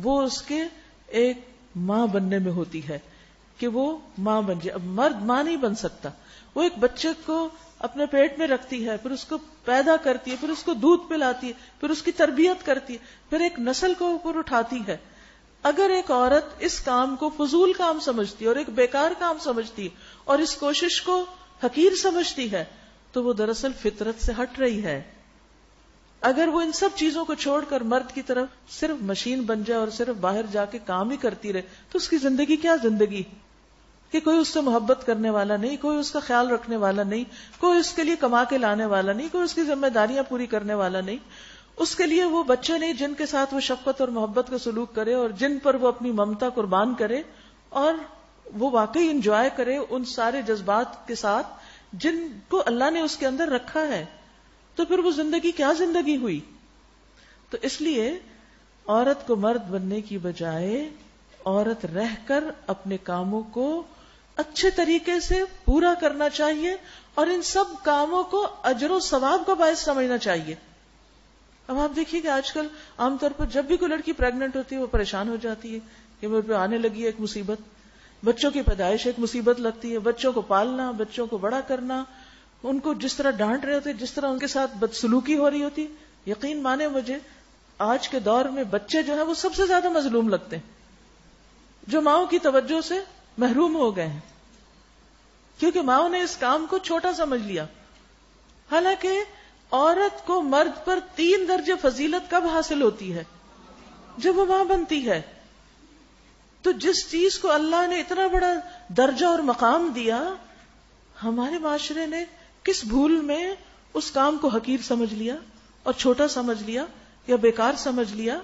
وہ اس کے ایک ماں بننے میں ہوتی ہے. کہ وہ ماں بن جائے. اب مرد ماں نہیں بن سکتا. وہ ایک بچے کو اپنے پیٹ میں رکھتی ہے, پھر اس کو پیدا کرتی ہے, پھر اس کو دودھ پلاتی ہے, پھر اس کی تربیت کرتی ہے, پھر ایک نسل کو اوپر اٹھاتی ہے. اگر ایک عورت اس کام کو فضول کام سمجھتی ہے اور ایک بیکار کام سمجھتی ہے اور اس کوشش کو حقیر سمجھتی ہے تو وہ دراصل فطرت سے ہٹ رہی ہے. اگر وہ ان سب چیزوں کو چھوڑ کر مرد کی طرف صرف مشین بن جائے اور صرف باہر جا کے کام ہی کرتی رہے تو اس کی زندگی کیا زندگی کہ کوئی اس سے محبت کرنے والا نہیں, کوئی اس کا خیال رکھنے والا نہیں, کوئی اس کے لیے کما کے لانے والا نہیں, کوئی اس کی ذمہ داریاں پوری کرنے والا نہیں, اس کے لیے وہ بچے نہیں جن کے ساتھ وہ شفقت اور محبت کا سلوک کرے اور جن پر وہ اپنی ممتا قربان کرے اور وہ واقعی انجوائے کرے ان سارے جذبات کے ساتھ جن کو اللہ نے اس کے اندر رکھا ہے. تو پھر وہ زندگی کیا زندگی ہوئی؟ تو اس لیے عورت کو مرد بننے کی بجائے عورت رہ کر اپنے کاموں کو اچھے طریقے سے پورا کرنا چاہیے اور ان سب کاموں کو اجر و ثواب کا باعث سمجھنا چاہیے. اب آپ دیکھیے کہ آج کل عام طور پر جب بھی کوئی لڑکی پریگننٹ ہوتی ہے وہ پریشان ہو جاتی ہے کہ میرے پہ آنے لگی ہے ایک مصیبت. بچوں کی پیدائش ایک مصیبت لگتی ہے, بچوں کو پالنا, بچوں کو بڑا کرنا, ان کو جس طرح ڈانٹ رہے ہوتے, جس طرح ان کے ساتھ بدسلوکی ہو رہی ہوتی. یقین مانے مجھے آج کے دور میں بچے جو ہیں وہ سب سے زیادہ مظلوم لگتے ہیں, جو ماؤں کی توجہ سے محروم ہو گئے ہیں کیونکہ ماؤں نے اس کام کو چھوٹا سمجھ لیا. حالانکہ عورت کو مرد پر 3 درجے فضیلت کب حاصل ہوتی ہے؟ جب وہ ماں بنتی ہے. تو جس چیز کو اللہ نے اتنا بڑا درجہ اور مقام دیا, ہمارے معاشرے نے کس بھول میں اس کام کو حقیر سمجھ لیا اور چھوٹا سمجھ لیا یا بیکار سمجھ لیا.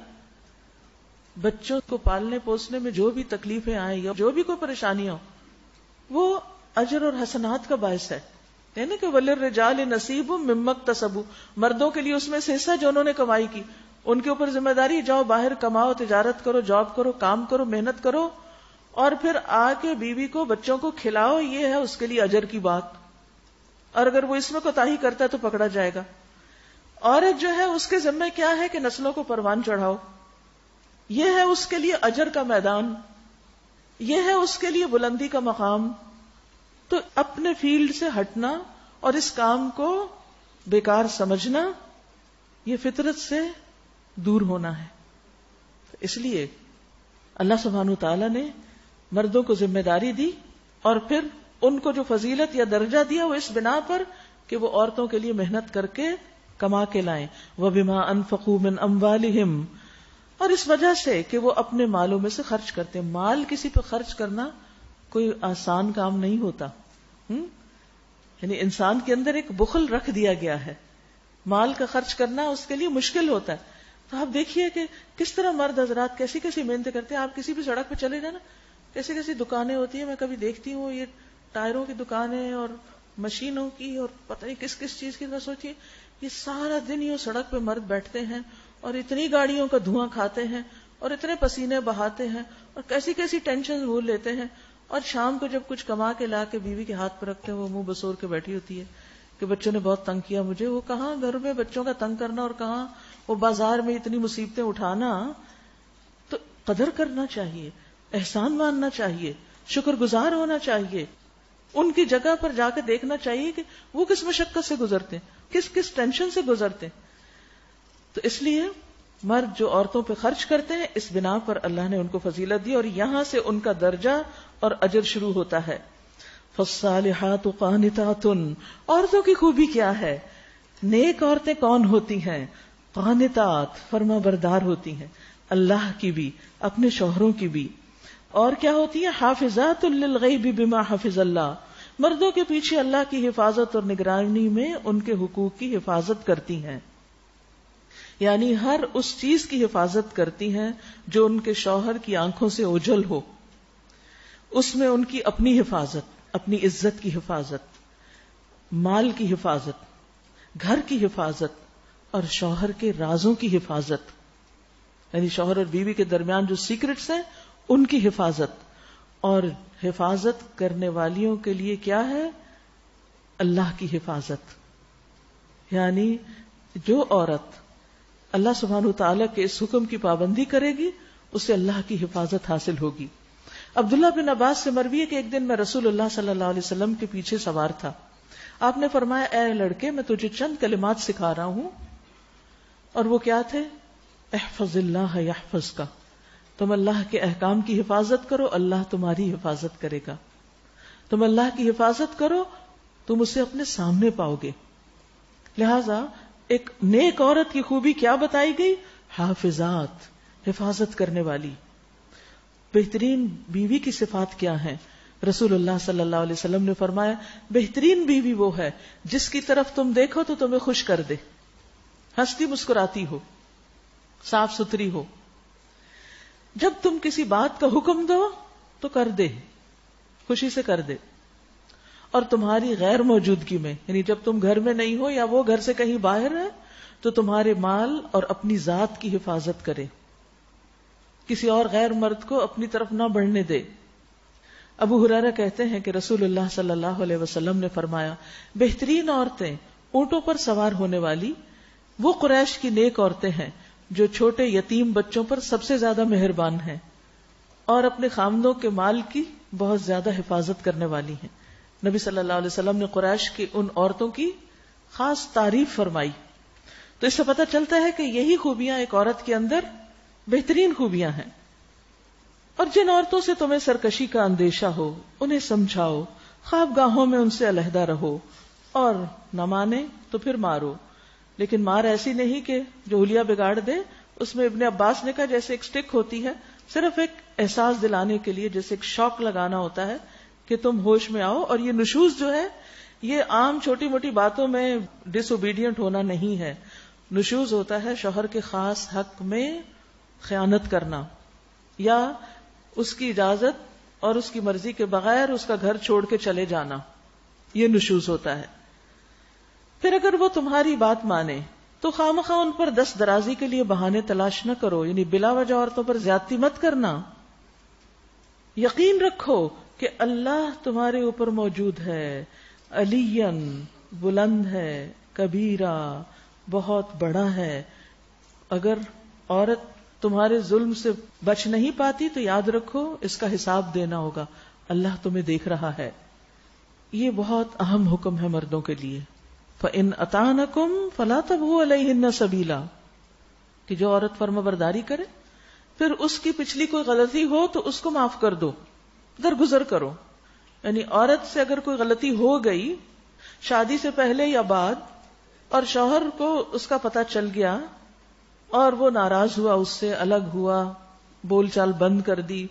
بچوں کو پالنے پوسنے میں جو بھی تکلیفیں آئیں یا جو بھی کوئی پریشانیاں ہوں وہ اجر اور حسنات کا باعث ہے. یعنی کہ وَلِلرِّجَالِ نَصِيبٌ مِّمَّا اكْتَسَبُوا, مردوں کے لیے اس میں سے حصہ جو انہوں نے کمائی کی, ان کے اوپر ذمہ داری, جاؤ باہر کماؤ, تجارت کرو, جاب کرو, کام کرو, محنت کرو, اور پھر آ کے بیوی کو بچوں کو کھلاؤ. یہ ہے اس کے لیے اجر کی بات. اور اگر وہ اس میں کوتاہی کرتا ہے تو پکڑا جائے گا. عورت جو ہے اس کے ذمہ کیا ہے کہ نسلوں کو پروان چڑھاؤ. یہ ہے اس کے لیے اجر کا میدان, یہ ہے اس کے لیے بلندی کا مقام. تو اپنے فیلڈ سے ہٹنا اور اس کام کو بیکار سمجھنا یہ فطرت سے دور ہونا ہے. اس لیے اللہ سبحانہ وتعالی نے مردوں کو ذمہ داری دی اور پھر ان کو جو فضیلت یا درجہ دیا وہ اس بنا پر کہ وہ عورتوں کے لیے محنت کر کے کما کے لائیں. وَبِمَا أَنفَقُوا مِنْ أَمْوَالِهِمْ, اور اس وجہ سے کہ وہ اپنے مالوں میں سے خرچ کرتے ہیں. مال کسی پہ خرچ کرنا کوئی آسان کام نہیں ہوتا. یعنی انسان کے اندر ایک بخل رکھ دیا گیا ہے, مال کا خرچ کرنا اس کے لیے مشکل ہوتا ہے. تو آپ دیکھیے کہ کس طرح مرد حضرات کیسی کیسی محنتیں کرتے ہیں. آپ کسی بھی سڑک پہ چلے جائیں نا, کیسی کیسی دکانیں ہوتی ہیں, میں کبھی دیکھتی ہوں یہ ٹائروں کی دکانیں اور مشینوں کی اور پتہ نہیں کس کس چیز کی. سوچیے یہ سارا دن یہ سڑک پہ مرد بیٹھتے ہیں اور اتنی گاڑیوں کا دھواں کھاتے ہیں اور اتنے پسینے بہاتے ہیں اور کیسی کیسی ٹینشن بھول لیتے ہیں, اور شام کو جب کچھ کما کے لا کے بیوی کے ہاتھ پہ رکھتے ہیں وہ منہ بسور کے بیٹھی ہوتی ہے کہ بچوں نے بہت تنگ کیا مجھے. وہ کہاں گھر میں بچوں کا تنگ کرنا اور کہاں وہ بازار میں اتنی مصیبتیں اٹھانا. تو قدر کرنا چاہیے, احسان ماننا چاہیے, شکر گزار ہونا چاہیے. ان کی جگہ پر جا کے دیکھنا چاہیے کہ وہ کس مشقت سے گزرتے ہیں, کس کس ٹینشن سے گزرتے ہیں. تو اس لیے مرد جو عورتوں پہ خرچ کرتے ہیں اس بنا پر اللہ نے ان کو فضیلت دی اور یہاں سے ان کا درجہ اور اجر شروع ہوتا ہے. فالصالحات قانتات, عورتوں کی خوبی کیا ہے؟ نیک عورتیں کون ہوتی ہیں؟ قانتات, فرما بردار ہوتی ہیں, اللہ کی بھی اپنے شوہروں کی بھی. اور کیا ہوتی ہیں؟ حافظات للغیب بما حفظ اللہ, مردوں کے پیچھے اللہ کی حفاظت اور نگرانی میں ان کے حقوق کی حفاظت کرتی ہیں. یعنی ہر اس چیز کی حفاظت کرتی ہیں جو ان کے شوہر کی آنکھوں سے اوجھل ہو. اس میں ان کی اپنی حفاظت, اپنی عزت کی حفاظت, مال کی حفاظت, گھر کی حفاظت اور شوہر کے رازوں کی حفاظت. یعنی شوہر اور بیوی کے درمیان جو سیکرٹس ہیں ان کی حفاظت. اور حفاظت کرنے والیوں کے لیے کیا ہے؟ اللہ کی حفاظت. یعنی جو عورت اللہ سبحانہ وتعالی کے اس حکم کی پابندی کرے گی اسے اللہ کی حفاظت حاصل ہوگی. عبداللہ بن عباس سے مروی ہے کہ ایک دن میں رسول اللہ صلی اللہ علیہ وسلم کے پیچھے سوار تھا. آپ نے فرمایا اے لڑکے میں تجھے چند کلمات سکھا رہا ہوں. اور وہ کیا تھے؟ احفظ اللہ یحفظ کا، تم اللہ کے احکام کی حفاظت کرو اللہ تمہاری حفاظت کرے گا. تم اللہ کی حفاظت کرو تم اسے اپنے سامنے پاؤ گے. لہذا ایک نیک عورت کی خوبی کیا بتائی گئی؟ حافظات، حفاظت کرنے والی. بہترین بیوی کی صفات کیا ہیں؟ رسول اللہ صلی اللہ علیہ وسلم نے فرمایا بہترین بیوی وہ ہے جس کی طرف تم دیکھو تو تمہیں خوش کر دے، ہنستی مسکراتی ہو، صاف ستھری ہو. جب تم کسی بات کا حکم دو تو کر دے، خوشی سے کر دے. اور تمہاری غیر موجودگی میں، یعنی جب تم گھر میں نہیں ہو یا وہ گھر سے کہیں باہر ہے، تو تمہارے مال اور اپنی ذات کی حفاظت کرے، کسی اور غیر مرد کو اپنی طرف نہ بڑھنے دے. ابو ہریرہ کہتے ہیں کہ رسول اللہ صلی اللہ علیہ وسلم نے فرمایا بہترین عورتیں اونٹوں پر سوار ہونے والی وہ قریش کی نیک عورتیں ہیں جو چھوٹے یتیم بچوں پر سب سے زیادہ مہربان ہیں اور اپنے خامدوں کے مال کی بہت زیادہ حفاظت کرنے والی ہیں. نبی صلی اللہ علیہ وسلم نے قریش کی ان عورتوں کی خاص تعریف فرمائی. تو اس سے پتہ چلتا ہے کہ یہی خوبیاں ایک عورت کے اندر بہترین خوبیاں ہیں. اور جن عورتوں سے تمہیں سرکشی کا اندیشہ ہو انہیں سمجھاؤ، خوابگاہوں میں ان سے علیحدہ رہو، اور نہ مانے تو پھر مارو. لیکن مار ایسی نہیں کہ جو حلیہ بگاڑ دے. اس میں ابن عباس نے کہا جیسے ایک سٹک ہوتی ہے، صرف ایک احساس دلانے کے لیے، جیسے ایک شوق لگانا ہوتا ہے کہ تم ہوش میں آؤ. اور یہ نشوز جو ہے یہ عام چھوٹی موٹی باتوں میں ڈس اوبیڈینٹ ہونا نہیں ہے. نشوز ہوتا ہے شوہر کے خاص حق میں خیانت کرنا یا اس کی اجازت اور اس کی مرضی کے بغیر اس کا گھر چھوڑ کے چلے جانا، یہ نشوز ہوتا ہے. پھر اگر وہ تمہاری بات مانے تو خواہ ان پر دست درازی کے لیے بہانے تلاش نہ کرو، یعنی بلا وجہ عورتوں پر زیادتی مت کرنا. یقین رکھو کہ اللہ تمہارے اوپر موجود ہے، علیًّ بلند ہے، کبیرہ بہت بڑا ہے. اگر عورت تمہارے ظلم سے بچ نہیں پاتی تو یاد رکھو اس کا حساب دینا ہوگا، اللہ تمہیں دیکھ رہا ہے. یہ بہت اہم حکم ہے مردوں کے لیے. فَإِنْ أَطَعْنَكُمْ فَلَا تَبْغُوا عَلَيْهِنَّ سَبِيلًا، کہ جو عورت فرمانبرداری کرے پھر اس کی پچھلی کوئی غلطی ہو تو اس کو معاف کر دو، درگزر کرو. یعنی عورت سے اگر کوئی غلطی ہو گئی شادی سے پہلے یا بعد اور شوہر کو اس کا پتہ چل گیا اور وہ ناراض ہوا، اس سے الگ ہوا، بول چال بند کر دی،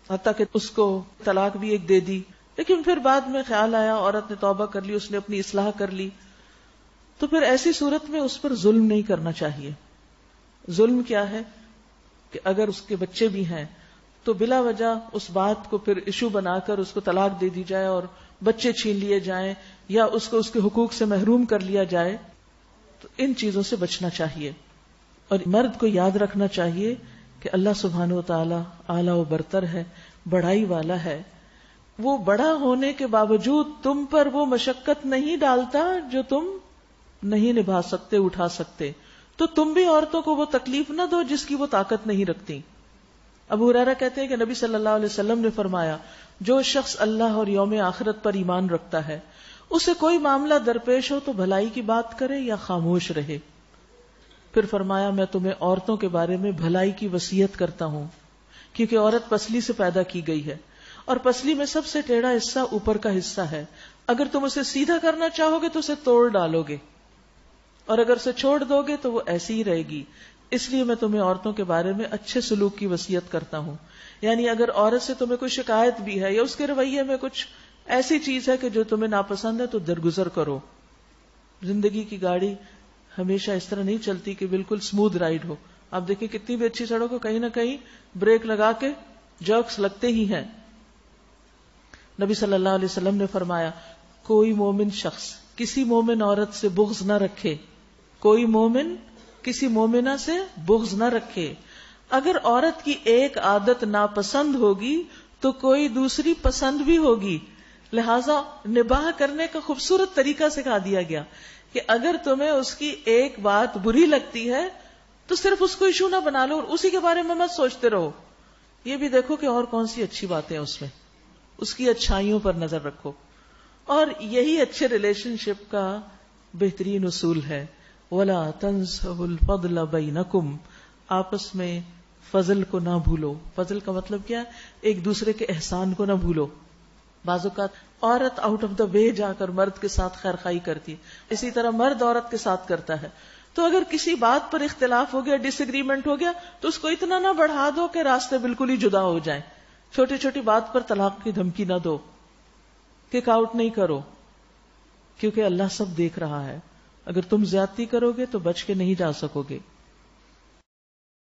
حتیٰ کہ اس کو طلاق بھی ایک دے دی، لیکن پھر بعد میں خیال آیا عورت نے توبہ کر لی، اس نے اپنی اصلاح کر لی، تو پھر ایسی صورت میں اس پر ظلم نہیں کرنا چاہیے. ظلم کیا ہے کہ اگر اس کے بچے بھی ہیں تو بلا وجہ اس بات کو پھر ایشو بنا کر اس کو طلاق دے دی جائے اور بچے چھین لیے جائیں یا اس کو اس کے حقوق سے محروم کر لیا جائے. تو ان چیزوں سے بچنا چاہیے. اور مرد کو یاد رکھنا چاہیے کہ اللہ سبحانہ و تعالی اعلیٰ و برتر ہے، بڑائی والا ہے. وہ بڑا ہونے کے باوجود تم پر وہ مشقت نہیں ڈالتا جو تم نہیں نبھا سکتے، اٹھا سکتے. تو تم بھی عورتوں کو وہ تکلیف نہ دو جس کی وہ طاقت نہیں رکھتی. ابو ہریرہ کہتے ہیں کہ نبی صلی اللہ علیہ وسلم نے فرمایا جو شخص اللہ اور یوم آخرت پر ایمان رکھتا ہے اسے کوئی معاملہ درپیش ہو تو بھلائی کی بات کرے یا خاموش رہے. پھر فرمایا میں تمہیں عورتوں کے بارے میں بھلائی کی وصیت کرتا ہوں کیونکہ عورت پسلی سے پیدا کی گئی ہے اور پسلی میں سب سے ٹیڑھا حصہ اوپر کا حصہ ہے. اگر تم اسے سیدھا کرنا چاہو گے تو اسے توڑ ڈالو گے اور اگر اسے چھوڑ دو گے تو وہ ایسی ہی رہے گی. اس لیے میں تمہیں عورتوں کے بارے میں اچھے سلوک کی وصیت کرتا ہوں. یعنی اگر عورت سے تمہیں کوئی شکایت بھی ہے یا اس کے رویے میں کچھ ایسی چیز ہے کہ جو تمہیں ناپسند ہے تو درگزر کرو. زندگی کی گاڑی ہمیشہ اس طرح نہیں چلتی کہ بالکل سموتھ رائڈ ہو. آپ دیکھیں کتنی بھی اچھی سڑک ہو کہیں نہ کہیں بریک لگا کے جرکس لگتے ہی ہیں. نبی صلی اللہ علیہ وسلم نے فرمایا کوئی مومن شخص کسی مومن عورت سے بغض نہ رکھے، کوئی مومن کسی مومنہ سے بغض نہ رکھے. اگر عورت کی ایک عادت ناپسند ہوگی تو کوئی دوسری پسند بھی ہوگی. لہذا نباہ کرنے کا خوبصورت طریقہ سکھا دیا گیا کہ اگر تمہیں اس کی ایک بات بری لگتی ہے تو صرف اس کو ایشو نہ بنا لو اور اسی کے بارے میں مت سوچتے رہو یہ بھی دیکھو کہ اور کون سی اچھی باتیں ہیں اس میں، اس کی اچھائیوں پر نظر رکھو. اور یہی اچھے ریلیشن شپ کا بہترین اصول ہے. وَلَا تَنْسَوُا الْفَضْلَ بَيْنَكُمْ، آپس میں فضل کو نہ بھولو. فضل کا مطلب کیا ہے؟ ایک دوسرے کے احسان کو نہ بھولو. بعض اوقات عورت آؤٹ آف دا وے جا کر مرد کے ساتھ خیر خواہی کرتی ہے، اسی طرح مرد عورت کے ساتھ کرتا ہے. تو اگر کسی بات پر اختلاف ہو گیا، ڈس ایگریمنٹ ہو گیا، تو اس کو اتنا نہ بڑھا دو کہ راستے بالکل ہی جدا ہو جائیں. چھوٹی چھوٹی بات پر طلاق کی دھمکی نہ دو، کک آؤٹ نہیں کرو، کیونکہ اللہ سب دیکھ رہا ہے. اگر تم زیادتی کرو گے تو بچ کے نہیں جا سکو گے.